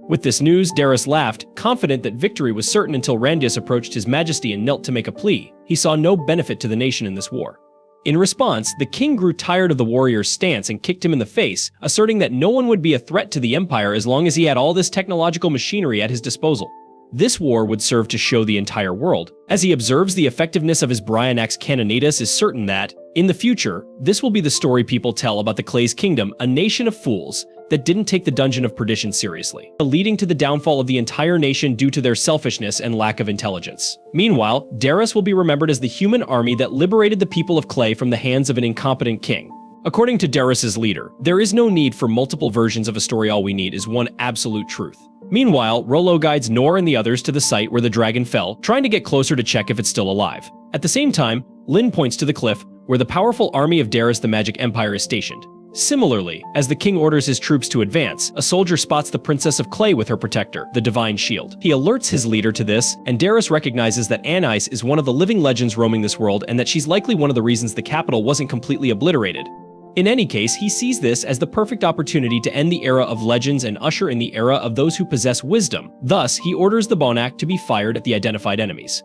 With this news, Darius laughed, confident that victory was certain until Randius approached his majesty and knelt to make a plea. He saw no benefit to the nation in this war. In response, the king grew tired of the warrior's stance and kicked him in the face, asserting that no one would be a threat to the empire as long as he had all this technological machinery at his disposal. This war would serve to show the entire world. As he observes the effectiveness of his Brionnax Canonidas is certain that, in the future, this will be the story people tell about the Clay's kingdom, a nation of fools that didn't take the Dungeon of Perdition seriously, leading to the downfall of the entire nation due to their selfishness and lack of intelligence. Meanwhile, Darius will be remembered as the human army that liberated the people of Clay from the hands of an incompetent king. According to Darius's leader, there is no need for multiple versions of a story. All we need is one absolute truth. Meanwhile, Rollo guides Nor and the others to the site where the dragon fell, trying to get closer to check if it's still alive. At the same time, Lin points to the cliff, where the powerful army of Darius the Magic Empire is stationed. Similarly, as the king orders his troops to advance, a soldier spots the Princess of Clay with her protector, the Divine Shield. He alerts his leader to this, and Darius recognizes that Anais is one of the living legends roaming this world and that she's likely one of the reasons the capital wasn't completely obliterated. In any case, he sees this as the perfect opportunity to end the era of legends and usher in the era of those who possess wisdom. Thus, he orders the Bonak to be fired at the identified enemies.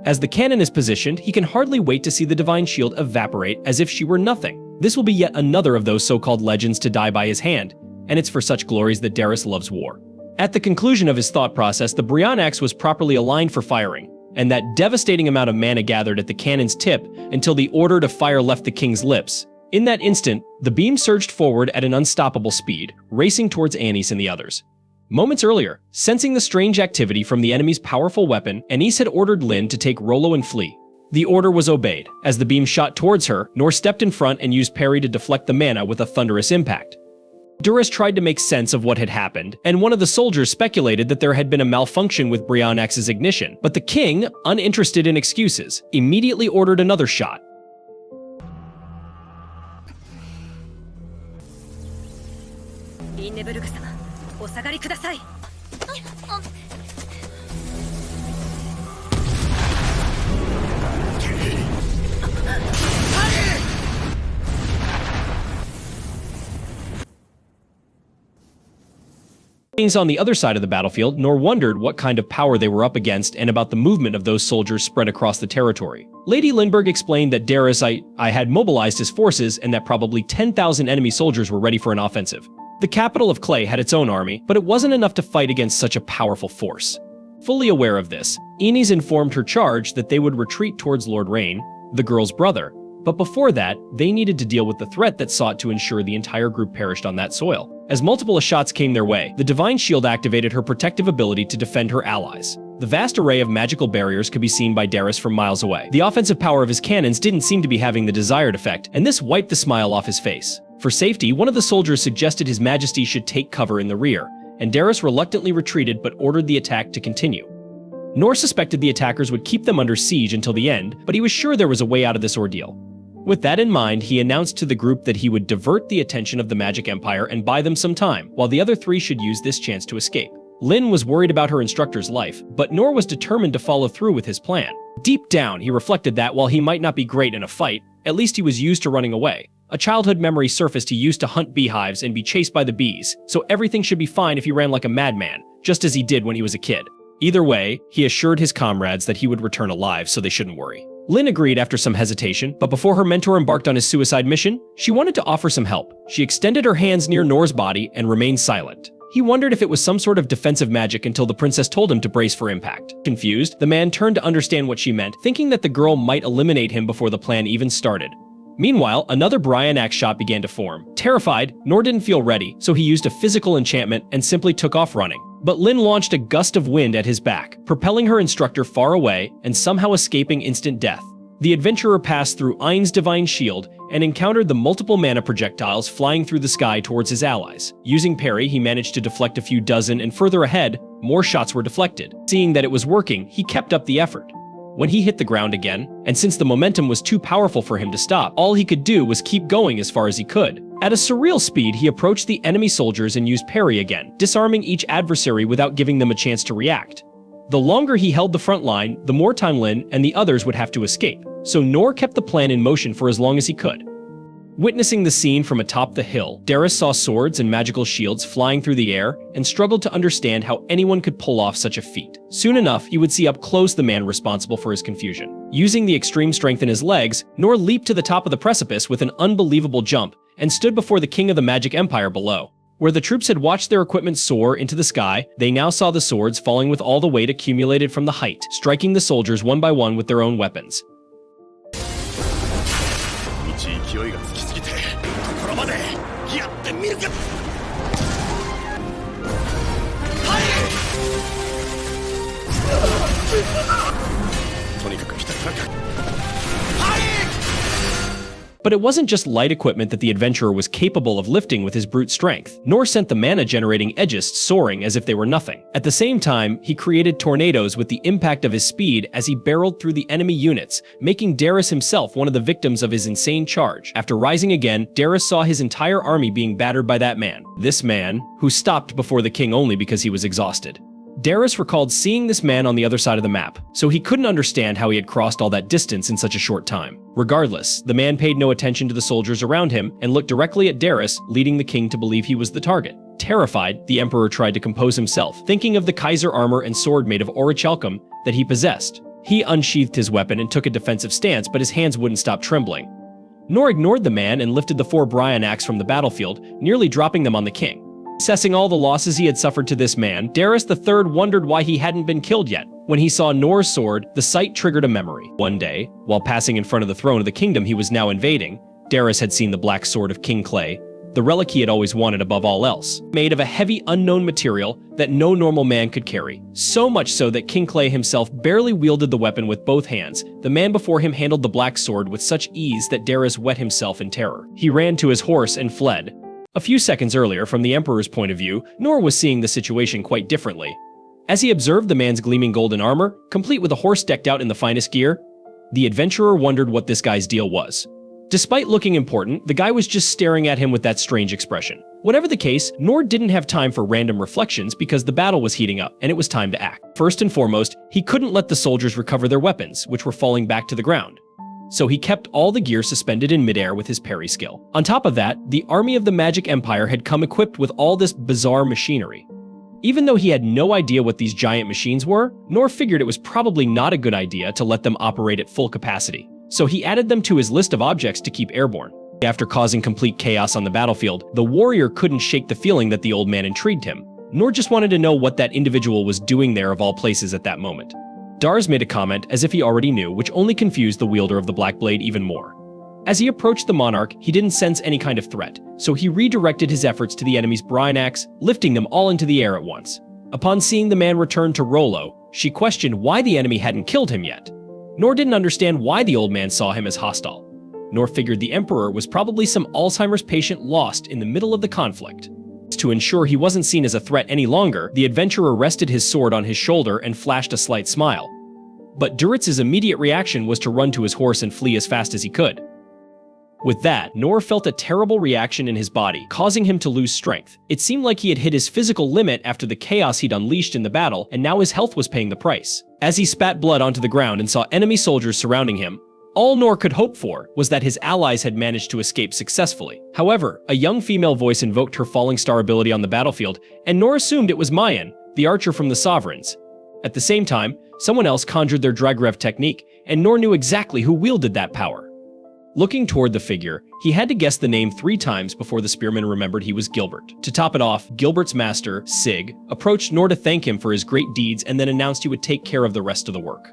As the cannon is positioned, he can hardly wait to see the Divine Shield evaporate as if she were nothing. This will be yet another of those so-called legends to die by his hand, and it's for such glories that Darius loves war. At the conclusion of his thought process, the Brionnax was properly aligned for firing, and that devastating amount of mana gathered at the cannon's tip until the order to fire left the king's lips. In that instant, the beam surged forward at an unstoppable speed, racing towards Anais and the others. Moments earlier, sensing the strange activity from the enemy's powerful weapon, Anais had ordered Lin to take Rollo and flee. The order was obeyed. As the beam shot towards her, Nor stepped in front and used Parry to deflect the mana with a thunderous impact. Darius tried to make sense of what had happened, and one of the soldiers speculated that there had been a malfunction with Brionnax's ignition, but the king, uninterested in excuses, immediately ordered another shot. On the other side of the battlefield, Nor wondered what kind of power they were up against and about the movement of those soldiers spread across the territory. Lady Lindbergh explained that Darius I had mobilized his forces and that probably 10,000 enemy soldiers were ready for an offensive. The capital of Clay had its own army, but it wasn't enough to fight against such a powerful force. Fully aware of this, Anais informed her charge that they would retreat towards Lord Rain, the girl's brother, But before that, they needed to deal with the threat that sought to ensure the entire group perished on that soil. As multiple shots came their way, the Divine Shield activated her protective ability to defend her allies. The vast array of magical barriers could be seen by Darius from miles away. The offensive power of his cannons didn't seem to be having the desired effect, and this wiped the smile off his face. For safety, one of the soldiers suggested His Majesty should take cover in the rear, and Darius reluctantly retreated but ordered the attack to continue. Nor suspected the attackers would keep them under siege until the end, but he was sure there was a way out of this ordeal. With that in mind, he announced to the group that he would divert the attention of the Magic Empire and buy them some time, while the other three should use this chance to escape. Lin was worried about her instructor's life, but Nor was determined to follow through with his plan. Deep down, he reflected that while he might not be great in a fight, at least he was used to running away. A childhood memory surfaced he used to hunt beehives and be chased by the bees, so everything should be fine if he ran like a madman, just as he did when he was a kid. Either way, he assured his comrades that he would return alive, so they shouldn't worry. Lin agreed after some hesitation, but before her mentor embarked on his suicide mission, she wanted to offer some help. She extended her hands near Nor's body and remained silent. He wondered if it was some sort of defensive magic until the princess told him to brace for impact. Confused, the man turned to understand what she meant, thinking that the girl might eliminate him before the plan even started. Meanwhile, another Bryonax shot began to form. Terrified, Nor didn't feel ready, so he used a physical enchantment and simply took off running. But Lin launched a gust of wind at his back, propelling her instructor far away and somehow escaping instant death. The adventurer passed through Ain's divine shield and encountered the multiple mana projectiles flying through the sky towards his allies. Using Parry, he managed to deflect a few dozen, and further ahead, more shots were deflected. Seeing that it was working, he kept up the effort. When he hit the ground again, and since the momentum was too powerful for him to stop, all he could do was keep going as far as he could. At a surreal speed, he approached the enemy soldiers and used Parry again, disarming each adversary without giving them a chance to react. The longer he held the front line, the more time Lin and the others would have to escape, so Nor kept the plan in motion for as long as he could. Witnessing the scene from atop the hill, Darius saw swords and magical shields flying through the air and struggled to understand how anyone could pull off such a feat. Soon enough, he would see up close the man responsible for his confusion. Using the extreme strength in his legs, Nor leaped to the top of the precipice with an unbelievable jump and stood before the king of the Magic Empire below. Where the troops had watched their equipment soar into the sky, they now saw the swords falling with all the weight accumulated from the height, striking the soldiers one by one with their own weapons. 勢いがつきすぎてところまでやってみるか。とにかくひたすらBut it wasn't just light equipment that the adventurer was capable of lifting with his brute strength, nor sent the mana-generating Aegists soaring as if they were nothing. At the same time, he created tornadoes with the impact of his speed as he barreled through the enemy units, making Darius himself one of the victims of his insane charge. After rising again, Darius saw his entire army being battered by that man. This man, who stopped before the king only because he was exhausted. Darius recalled seeing this man on the other side of the map, so he couldn't understand how he had crossed all that distance in such a short time. Regardless, the man paid no attention to the soldiers around him and looked directly at Darius, leading the king to believe he was the target. Terrified, the emperor tried to compose himself, thinking of the Kaiser armor and sword made of orichalcum that he possessed. He unsheathed his weapon and took a defensive stance, but his hands wouldn't stop trembling. Nor ignored the man and lifted the 4 Bryonax from the battlefield, nearly dropping them on the king. Assessing all the losses he had suffered to this man, Darius III wondered why he hadn't been killed yet. When he saw Nor's sword, the sight triggered a memory. One day, while passing in front of the throne of the kingdom he was now invading, Darius had seen the black sword of King Clay, the relic he had always wanted above all else, made of a heavy unknown material that no normal man could carry. So much so that King Clay himself barely wielded the weapon with both hands. The man before him handled the black sword with such ease that Darius wet himself in terror. He ran to his horse and fled. A few seconds earlier, from the Emperor's point of view, Nor was seeing the situation quite differently. As he observed the man's gleaming golden armor, complete with a horse decked out in the finest gear, the adventurer wondered what this guy's deal was. Despite looking important, the guy was just staring at him with that strange expression. Whatever the case, Nor didn't have time for random reflections because the battle was heating up, and it was time to act. First and foremost, he couldn't let the soldiers recover their weapons, which were falling back to the ground. So he kept all the gear suspended in midair with his parry skill. On top of that, the army of the Magic Empire had come equipped with all this bizarre machinery. Even though he had no idea what these giant machines were, Nor figured it was probably not a good idea to let them operate at full capacity. So he added them to his list of objects to keep airborne. After causing complete chaos on the battlefield, the warrior couldn't shake the feeling that the old man intrigued him, nor just wanted to know what that individual was doing there of all places at that moment. Dars made a comment as if he already knew, which only confused the wielder of the Black Blade even more. As he approached the monarch, he didn't sense any kind of threat, so he redirected his efforts to the enemy's brine axe, lifting them all into the air at once. Upon seeing the man return to Rollo, she questioned why the enemy hadn't killed him yet. Nor didn't understand why the old man saw him as hostile. Nor figured the Emperor was probably some Alzheimer's patient lost in the middle of the conflict. To ensure he wasn't seen as a threat any longer, the adventurer rested his sword on his shoulder and flashed a slight smile. But Duritz's immediate reaction was to run to his horse and flee as fast as he could. With that, Nor felt a terrible reaction in his body, causing him to lose strength. It seemed like he had hit his physical limit after the chaos he'd unleashed in the battle, and now his health was paying the price. As he spat blood onto the ground and saw enemy soldiers surrounding him, all Nor could hope for was that his allies had managed to escape successfully. However, a young female voice invoked her falling star ability on the battlefield, and Nor assumed it was Mayan, the archer from the Sovereigns. At the same time, someone else conjured their Dragrev technique, and Nor knew exactly who wielded that power. Looking toward the figure, he had to guess the name 3 times before the spearman remembered he was Gilbert. To top it off, Gilbert's master, Sig, approached Nor to thank him for his great deeds and then announced he would take care of the rest of the work.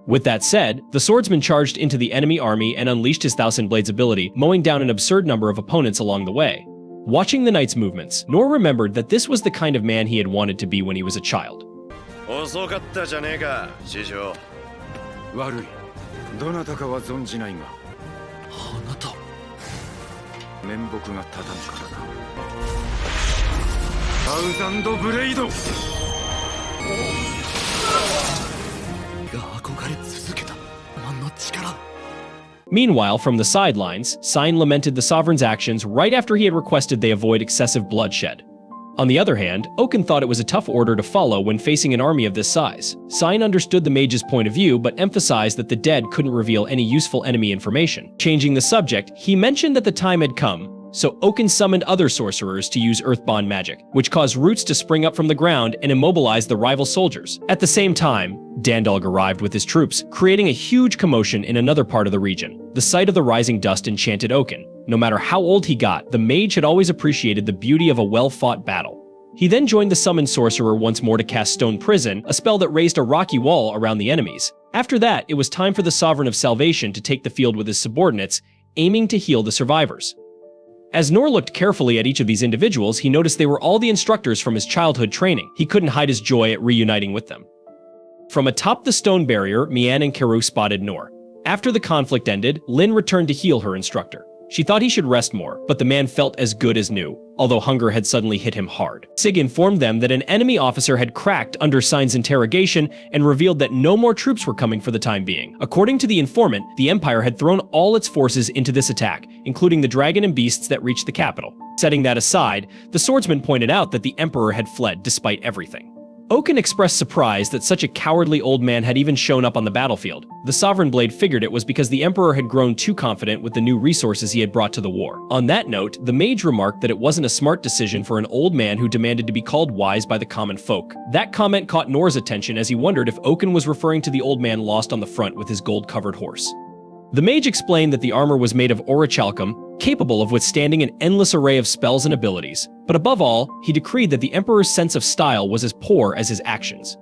With that said, the swordsman charged into the enemy army and unleashed his Thousand Blades ability, mowing down an absurd number of opponents along the way. Watching the knight's movements, Nor remembered that this was the kind of man he had wanted to be when he was a child. 遅かったじゃねえか、師匠。悪い。どなたかは存じないが。あなた。面目が立たぬからな。サウザンドブレイド。が憧れ続けた何の力。 Meanwhile, from the sidelines, Sign lamented the sovereign's actions right after he had requested they avoid excessive bloodshed. On the other hand, Oaken thought it was a tough order to follow when facing an army of this size. Sign understood the mage's point of view, but emphasized that the dead couldn't reveal any useful enemy information. Changing the subject, he mentioned that the time had come, so Oaken summoned other sorcerers to use Earthbond magic, which caused roots to spring up from the ground and immobilize the rival soldiers. At the same time, Dandalg arrived with his troops, creating a huge commotion in another part of the region. The sight of the rising dust enchanted Oaken. No matter how old he got, the mage had always appreciated the beauty of a well-fought battle. He then joined the summoned sorcerer once more to cast Stone Prison, a spell that raised a rocky wall around the enemies. After that, it was time for the Sovereign of Salvation to take the field with his subordinates, aiming to heal the survivors. As Nor looked carefully at each of these individuals, he noticed they were all the instructors from his childhood training. He couldn't hide his joy at reuniting with them. From atop the stone barrier, Mian and Karu spotted Nor. After the conflict ended, Lin returned to heal her instructor. She thought he should rest more, but the man felt as good as new, although hunger had suddenly hit him hard. Sig informed them that an enemy officer had cracked under Sign's interrogation and revealed that no more troops were coming for the time being. According to the informant, the Empire had thrown all its forces into this attack, including the dragon and beasts that reached the capital. Setting that aside, the swordsman pointed out that the Emperor had fled despite everything. Oaken expressed surprise that such a cowardly old man had even shown up on the battlefield. The Sovereign Blade figured it was because the Emperor had grown too confident with the new resources he had brought to the war. On that note, the mage remarked that it wasn't a smart decision for an old man who demanded to be called wise by the common folk. That comment caught Nor's attention as he wondered if Oaken was referring to the old man lost on the front with his gold-covered horse. The mage explained that the armor was made of orichalcum, capable of withstanding an endless array of spells and abilities, but above all, he decreed that the Emperor's sense of style was as poor as his actions.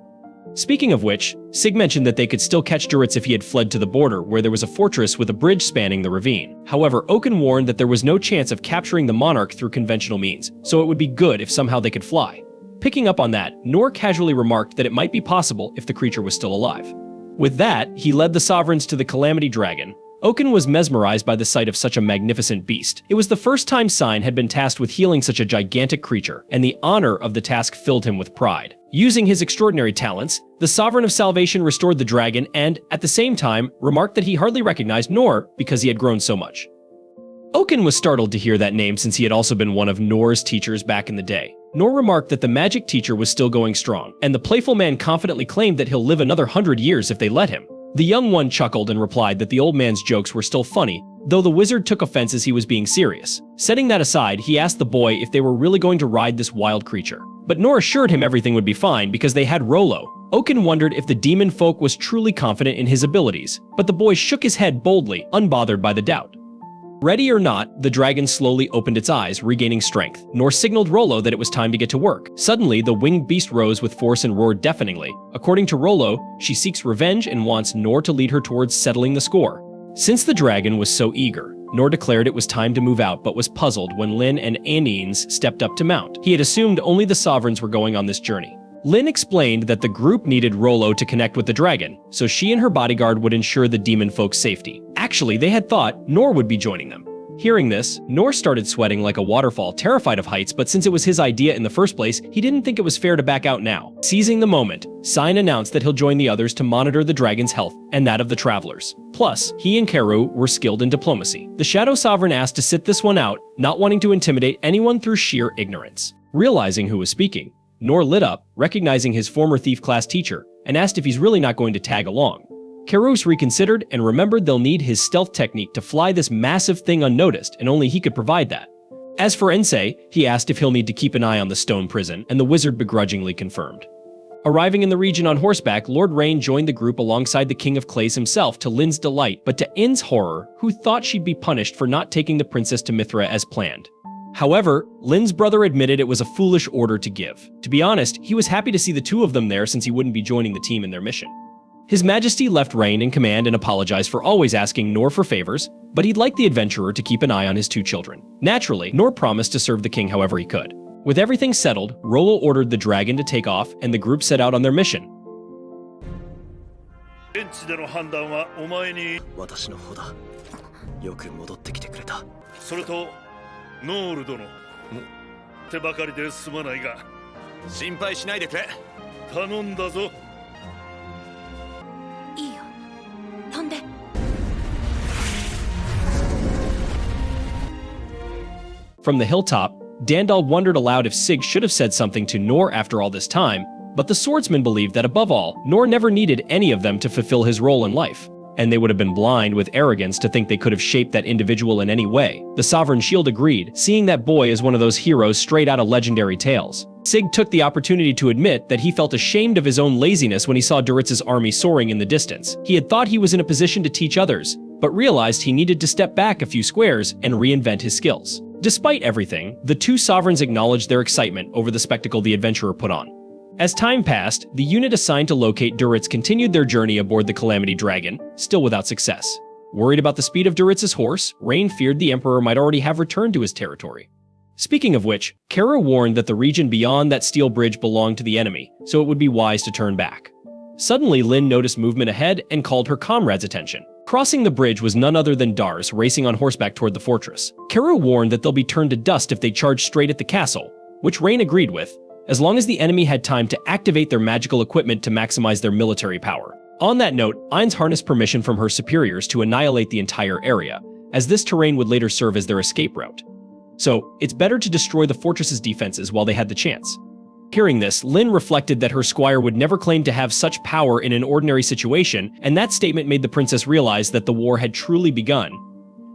Speaking of which, Sig mentioned that they could still catch Duritz if he had fled to the border, where there was a fortress with a bridge spanning the ravine. However, Oaken warned that there was no chance of capturing the monarch through conventional means, so it would be good if somehow they could fly. Picking up on that, Nor casually remarked that it might be possible if the creature was still alive. With that, he led the sovereigns to the Calamity Dragon. Oaken was mesmerized by the sight of such a magnificent beast. It was the first time Sign had been tasked with healing such a gigantic creature, and the honor of the task filled him with pride. Using his extraordinary talents, the Sovereign of Salvation restored the dragon and, at the same time, remarked that he hardly recognized Nor because he had grown so much. Oaken was startled to hear that name since he had also been one of Nor's teachers back in the day. Nor remarked that the magic teacher was still going strong, and the playful man confidently claimed that he'll live another 100 years if they let him. The young one chuckled and replied that the old man's jokes were still funny, though the wizard took offense as he was being serious. Setting that aside, he asked the boy if they were really going to ride this wild creature. But Nor assured him everything would be fine because they had Rollo. Oaken wondered if the demon folk was truly confident in his abilities, but the boy shook his head boldly, unbothered by the doubt. Ready or not, the dragon slowly opened its eyes, regaining strength. Nor signaled Rollo that it was time to get to work. Suddenly, the winged beast rose with force and roared deafeningly. According to Rollo, she seeks revenge and wants Nor to lead her towards settling the score. Since the dragon was so eager, Nor declared it was time to move out but was puzzled when Lin and Anians stepped up to mount. He had assumed only the sovereigns were going on this journey. Lin explained that the group needed Rollo to connect with the dragon, so she and her bodyguard would ensure the demon folk's safety. Actually, they had thought Nor would be joining them. Hearing this, Nor started sweating like a waterfall, terrified of heights, but since it was his idea in the first place, he didn't think it was fair to back out now. Seizing the moment, Sign announced that he'll join the others to monitor the dragon's health and that of the travelers. Plus, he and Karu were skilled in diplomacy. The Shadow Sovereign asked to sit this one out, not wanting to intimidate anyone through sheer ignorance. Realizing who was speaking, Nor lit up, recognizing his former thief class teacher, and asked if he's really not going to tag along. Karus reconsidered and remembered they'll need his stealth technique to fly this massive thing unnoticed, and only he could provide that. As for Ensei, he asked if he'll need to keep an eye on the stone prison, and the wizard begrudgingly confirmed. Arriving in the region on horseback, Lord Rain joined the group alongside the King of Clays himself, to Lin's delight, but to In's horror, who thought she'd be punished for not taking the princess to Mithra as planned. However, Lin's brother admitted it was a foolish order to give. To be honest, he was happy to see the two of them there since he wouldn't be joining the team in their mission. His Majesty left Rain in command and apologized for always asking Nor for favors, but he'd like the adventurer to keep an eye on his two children. Naturally, Nor promised to serve the king however he could. With everything settled, Rollo ordered the dragon to take off, and the group set out on their mission. 現地での判断はお前に。私の方だ。よく戻ってきてくれた。それとノール殿。手ばかりですまないが。心配しないでくれ。頼んだぞ。いいよ。飛んで。From the hilltop, Dandal wondered aloud if Sig should have said something to Nor after all this time, but the swordsman believed that above all, Nor never needed any of them to fulfill his role in life, and they would have been blind with arrogance to think they could have shaped that individual in any way. The Sovereign Shield agreed, seeing that boy as one of those heroes straight out of legendary tales. Sig took the opportunity to admit that he felt ashamed of his own laziness when he saw Duritz's army soaring in the distance. He had thought he was in a position to teach others, but realized he needed to step back a few squares and reinvent his skills. Despite everything, the two sovereigns acknowledged their excitement over the spectacle the adventurer put on. As time passed, the unit assigned to locate Duritz continued their journey aboard the Calamity Dragon, still without success. Worried about the speed of Duritz's horse, Rain feared the Emperor might already have returned to his territory. Speaking of which, Kara warned that the region beyond that steel bridge belonged to the enemy, so it would be wise to turn back. Suddenly, Lin noticed movement ahead and called her comrade's attention. Crossing the bridge was none other than Dars racing on horseback toward the fortress. Kara warned that they'll be turned to dust if they charge straight at the castle, which Rain agreed with, as long as the enemy had time to activate their magical equipment to maximize their military power. On that note, Ainz harnessed permission from her superiors to annihilate the entire area, as this terrain would later serve as their escape route. So, it's better to destroy the fortress's defenses while they had the chance. Hearing this, Lin reflected that her squire would never claim to have such power in an ordinary situation, and that statement made the princess realize that the war had truly begun.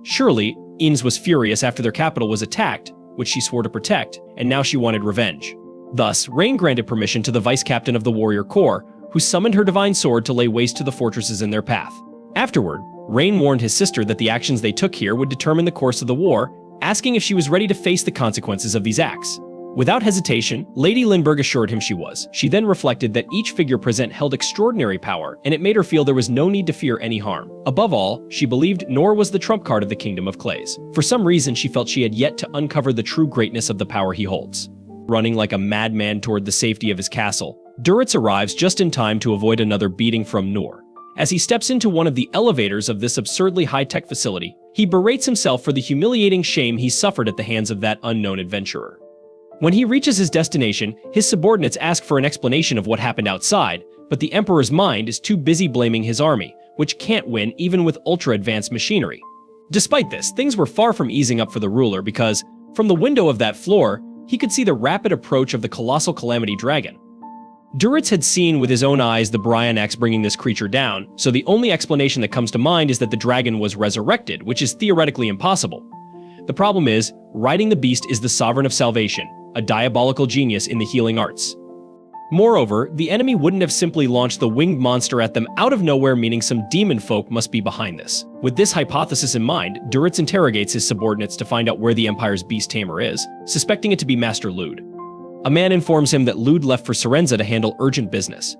Surely, Ainz was furious after their capital was attacked, which she swore to protect, and now she wanted revenge. Thus, Rain granted permission to the vice-captain of the warrior corps, who summoned her divine sword to lay waste to the fortresses in their path. Afterward, Rain warned his sister that the actions they took here would determine the course of the war, asking if she was ready to face the consequences of these acts. Without hesitation, Lady Lindbergh assured him she was. She then reflected that each figure present held extraordinary power, and it made her feel there was no need to fear any harm. Above all, she believed Nor was the trump card of the Kingdom of Clays. For some reason, she felt she had yet to uncover the true greatness of the power he holds. Running like a madman toward the safety of his castle, Duritz arrives just in time to avoid another beating from Nor. As he steps into one of the elevators of this absurdly high-tech facility, he berates himself for the humiliating shame he suffered at the hands of that unknown adventurer. When he reaches his destination, his subordinates ask for an explanation of what happened outside, but the Emperor's mind is too busy blaming his army, which can't win even with ultra-advanced machinery. Despite this, things were far from easing up for the ruler because, from the window of that floor, he could see the rapid approach of the colossal Calamity Dragon. Duritz had seen with his own eyes the Brian Axe bringing this creature down, so the only explanation that comes to mind is that the dragon was resurrected, which is theoretically impossible. The problem is, riding the beast is the Sovereign of Salvation, a diabolical genius in the healing arts. Moreover, the enemy wouldn't have simply launched the winged monster at them out of nowhere, meaning some demon folk must be behind this. With this hypothesis in mind, Duritz interrogates his subordinates to find out where the Empire's beast tamer is, suspecting it to be Master Lude. A man informs him that Lude left for Serenza to handle urgent business.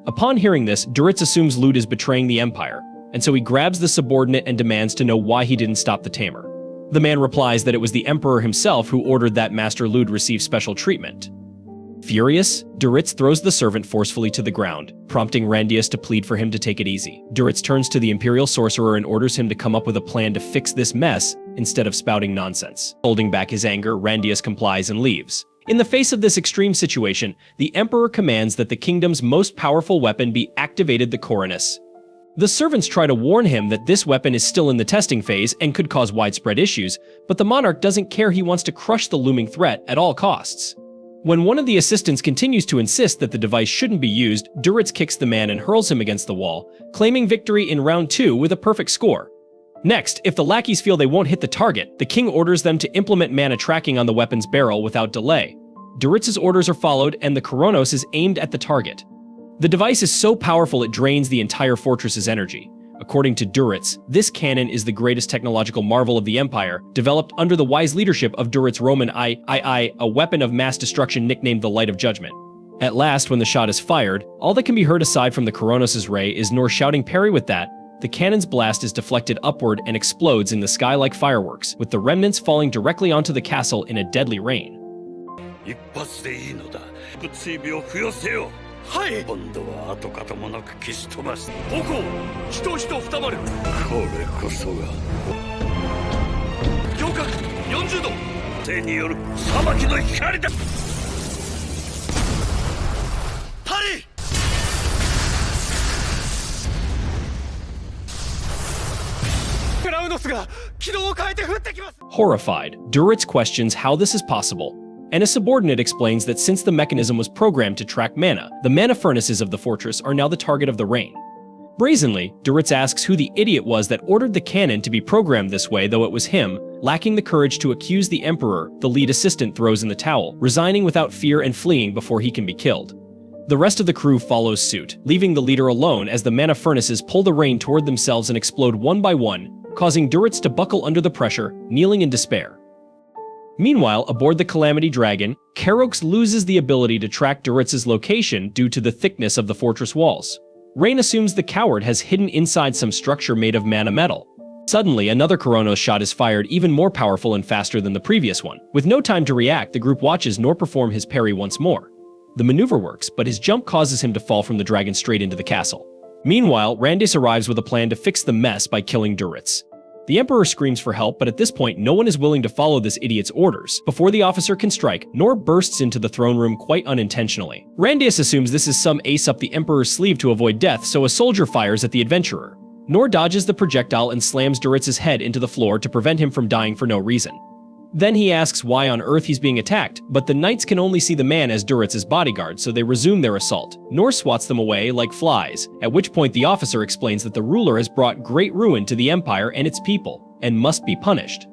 Upon hearing this, Duritz assumes Lude is betraying the Empire, and so he grabs the subordinate and demands to know why he didn't stop the tamer. The man replies that it was the emperor himself who ordered that Master Lude receive special treatment. Furious, Duritz throws the servant forcefully to the ground, prompting Randius to plead for him to take it easy. Duritz turns to the imperial sorcerer and orders him to come up with a plan to fix this mess instead of spouting nonsense. Holding back his anger, Randius complies and leaves. In the face of this extreme situation, the emperor commands that the kingdom's most powerful weapon be activated, the Coronus. The servants try to warn him that this weapon is still in the testing phase and could cause widespread issues, but the monarch doesn't care. He wants to crush the looming threat at all costs. When one of the assistants continues to insist that the device shouldn't be used, Duritz kicks the man and hurls him against the wall, claiming victory in round 2 with a perfect score. Next, if the lackeys feel they won't hit the target, the king orders them to implement mana tracking on the weapon's barrel without delay. Duritz's orders are followed, and the Koronos is aimed at the target. The device is so powerful it drains the entire fortress's energy. According to Duritz, this cannon is the greatest technological marvel of the Empire, developed under the wise leadership of Duritz Roman I, a weapon of mass destruction nicknamed the Light of Judgment. At last, when the shot is fired, all that can be heard aside from the Koronos' ray is Nor shouting "Parry!" with that. The cannon's blast is deflected upward and explodes in the sky like fireworks, with the remnants falling directly onto the castle in a deadly rain. 一発でいいのだ。追尾を不要せよ。はい。今度は跡形もなく消し飛ばす。方向、人二丸。これこそが。行角40度。手による裁きの光だ。パリ。クラウノスが軌道を変えて降ってきます。Horrified, Duritz questions how this is possible, and a subordinate explains that since the mechanism was programmed to track mana, the mana furnaces of the fortress are now the target of the rain. Brazenly, Duritz asks who the idiot was that ordered the cannon to be programmed this way, though it was him. Lacking the courage to accuse the emperor, the lead assistant throws in the towel, resigning without fear and fleeing before he can be killed. The rest of the crew follows suit, leaving the leader alone as the mana furnaces pull the rain toward themselves and explode one by one, causing Duritz to buckle under the pressure, kneeling in despair. Meanwhile, aboard the Calamity Dragon, Karox loses the ability to track Duritz's location due to the thickness of the fortress walls. Rain assumes the coward has hidden inside some structure made of mana metal. Suddenly, another Koronos shot is fired, even more powerful and faster than the previous one. With no time to react, the group watches Nor perform his parry once more. The maneuver works, but his jump causes him to fall from the dragon straight into the castle. Meanwhile, Randius arrives with a plan to fix the mess by killing Duritz. The Emperor screams for help, but at this point, no one is willing to follow this idiot's orders. Before the officer can strike, Nor bursts into the throne room quite unintentionally. Randius assumes this is some ace up the Emperor's sleeve to avoid death, so a soldier fires at the adventurer. Nor dodges the projectile and slams Duritz's head into the floor to prevent him from dying for no reason. Then he asks why on earth he's being attacked, but the knights can only see the man as Duritz's bodyguard, so they resume their assault. Nor swats them away like flies, at which point the officer explains that the ruler has brought great ruin to the empire and its people, and must be punished.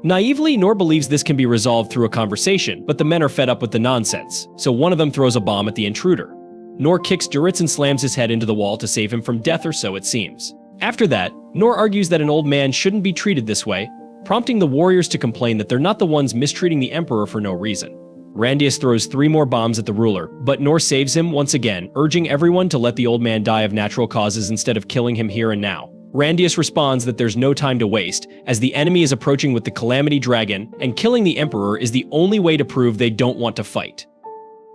Naively, Nor believes this can be resolved through a conversation, but the men are fed up with the nonsense, so one of them throws a bomb at the intruder. Nor kicks Duritz and slams his head into the wall to save him from death, or so it seems. After that, Nor argues that an old man shouldn't be treated this way, prompting the warriors to complain that they're not the ones mistreating the emperor for no reason. Randius throws 3 more bombs at the ruler, but Nor saves him once again, urging everyone to let the old man die of natural causes instead of killing him here and now. Randius responds that there's no time to waste, as the enemy is approaching with the Calamity Dragon, and killing the emperor is the only way to prove they don't want to fight.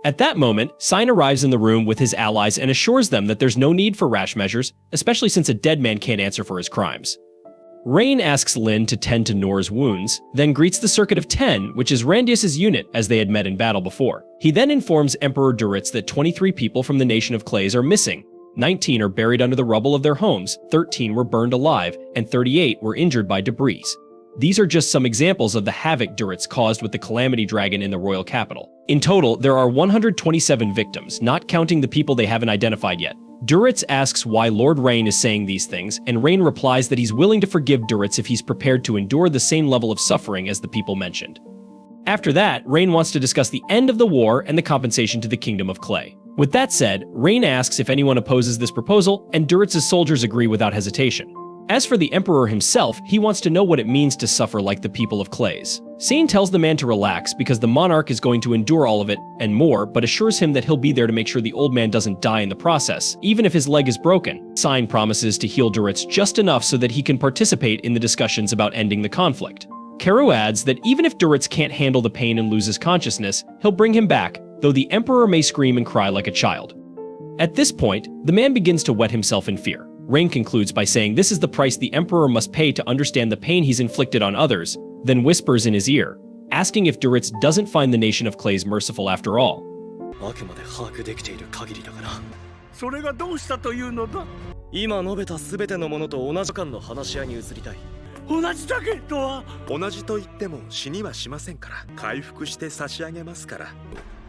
At that moment, Sign arrives in the room with his allies and assures them that there's no need for rash measures, especially since a dead man can't answer for his crimes. Rain asks Lin to tend to Nor's wounds, then greets the Circuit of 10, which is Randius' unit as they had met in battle before. He then informs Emperor Duritz that 23 people from the Nation of Clays are missing. 19 are buried under the rubble of their homes, 13 were burned alive, and 38 were injured by debris. These are just some examples of the havoc Duritz caused with the Calamity Dragon in the royal capital. In total, there are 127 victims, not counting the people they haven't identified yet. Duritz asks why Lord Rain is saying these things, and Rain replies that he's willing to forgive Duritz if he's prepared to endure the same level of suffering as the people mentioned. After that, Rain wants to discuss the end of the war and the compensation to the Kingdom of Clay. With that said, Rain asks if anyone opposes this proposal, and Duritz's soldiers agree without hesitation. As for the Emperor himself, he wants to know what it means to suffer like the people of Clays. Sane tells the man to relax because the monarch is going to endure all of it and more, but assures him that he'll be there to make sure the old man doesn't die in the process, even if his leg is broken. Sane promises to heal Duritz just enough so that he can participate in the discussions about ending the conflict. Karu adds that even if Duritz can't handle the pain and loses consciousness, he'll bring him back, though the Emperor may scream and cry like a child. At this point, the man begins to wet himself in fear. Rain concludes by saying this is the price the Emperor must pay to understand the pain he's inflicted on others, then whispers in his ear, asking if Duritz doesn't find the nation of Clays merciful after all. あくまで把握できている限りだがな。それがどうしたというのだ。今述べた全てのものと同じ間の話し合いに移りたい。同じだけとは。同じと言っても死にはしませんから、回復して差し上げますから。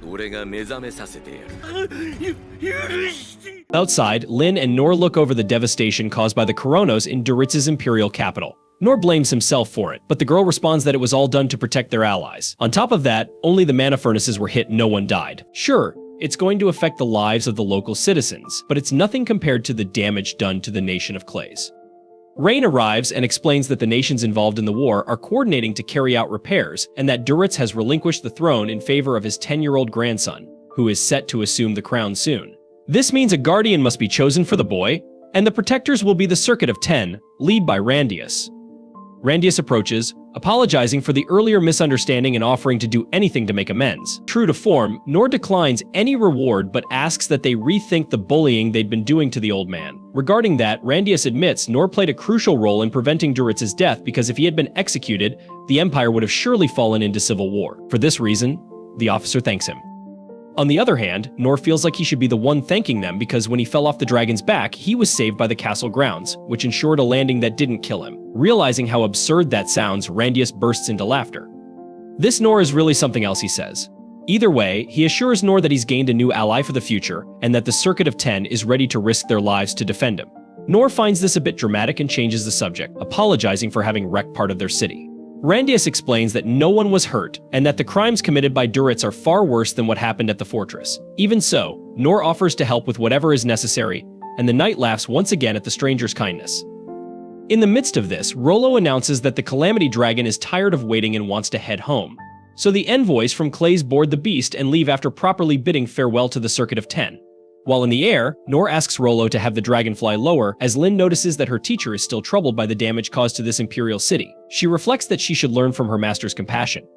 俺が目覚めさせてやる。許して。 Outside, Lin and Nor look over the devastation caused by the Coronos in Duritz's imperial capital. Nor blames himself for it, but the girl responds that it was all done to protect their allies. On top of that, only the mana furnaces were hit, no one died. Sure, it's going to affect the lives of the local citizens, but it's nothing compared to the damage done to the nation of Clays. Rain arrives and explains that the nations involved in the war are coordinating to carry out repairs, and that Duritz has relinquished the throne in favor of his 10-year-old grandson, who is set to assume the crown soon. This means a guardian must be chosen for the boy, and the protectors will be the Circuit of 10, led by Randius. Randius approaches, apologizing for the earlier misunderstanding and offering to do anything to make amends. True to form, Nor declines any reward but asks that they rethink the bullying they'd been doing to the old man. Regarding that, Randius admits Nor played a crucial role in preventing Duritz's death because if he had been executed, the Empire would have surely fallen into civil war. For this reason, the officer thanks him. On the other hand, Nor feels like he should be the one thanking them because when he fell off the dragon's back, he was saved by the castle grounds, which ensured a landing that didn't kill him. Realizing how absurd that sounds, Randius bursts into laughter. This Nor is really something else, he says. Either way, he assures Nor that he's gained a new ally for the future, and that the Circuit of 10 is ready to risk their lives to defend him. Nor finds this a bit dramatic and changes the subject, apologizing for having wrecked part of their city. Randius explains that no one was hurt, and that the crimes committed by Duritz are far worse than what happened at the fortress. Even so, Nor offers to help with whatever is necessary, and the knight laughs once again at the stranger's kindness. In the midst of this, Rollo announces that the Calamity Dragon is tired of waiting and wants to head home. So the envoys from Clays board the beast and leave after properly bidding farewell to the Circuit of 10. While in the air, Nor asks Rollo to have the dragon fly lower as Lin notices that her teacher is still troubled by the damage caused to this imperial city. She reflects that she should learn from her master's compassion.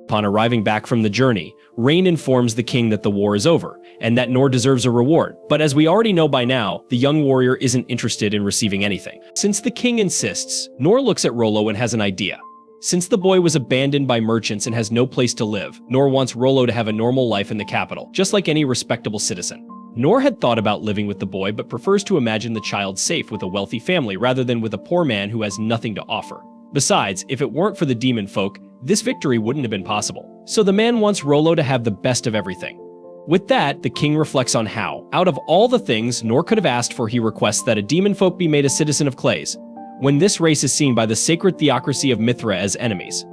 Upon arriving back from the journey, Rain informs the king that the war is over, and that Nor deserves a reward. But as we already know by now, the young warrior isn't interested in receiving anything. Since the king insists, Nor looks at Rollo and has an idea. Since the boy was abandoned by merchants and has no place to live, Nor wants Rollo to have a normal life in the capital, just like any respectable citizen. Nor had thought about living with the boy but prefers to imagine the child safe with a wealthy family rather than with a poor man who has nothing to offer. Besides, if it weren't for the demon folk, this victory wouldn't have been possible. So the man wants Rollo to have the best of everything. With that, the king reflects on how, out of all the things Nor could have asked for, he requests that a demon folk be made a citizen of Clays, when this race is seen by the sacred theocracy of Mithra as enemies.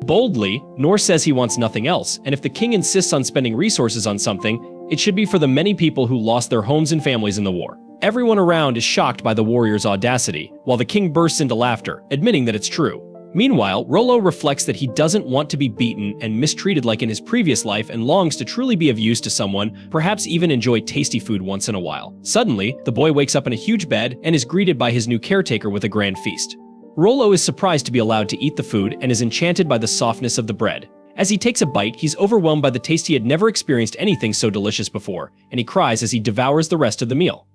Boldly, Nor says he wants nothing else, and if the king insists on spending resources on something, it should be for the many people who lost their homes and families in the war. Everyone around is shocked by the warrior's audacity, while the king bursts into laughter, admitting that it's true. Meanwhile, Rollo reflects that he doesn't want to be beaten and mistreated like in his previous life and longs to truly be of use to someone, perhaps even enjoy tasty food once in a while. Suddenly, the boy wakes up in a huge bed and is greeted by his new caretaker with a grand feast. Rollo is surprised to be allowed to eat the food and is enchanted by the softness of the bread. As he takes a bite, he's overwhelmed by the taste. He had never experienced anything so delicious before, and he cries as he devours the rest of the meal.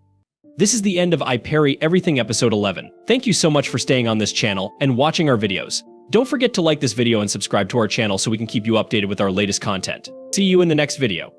This is the end of I Parry Everything episode 11. Thank you so much for staying on this channel and watching our videos. Don't forget to like this video and subscribe to our channel so we can keep you updated with our latest content. See you in the next video.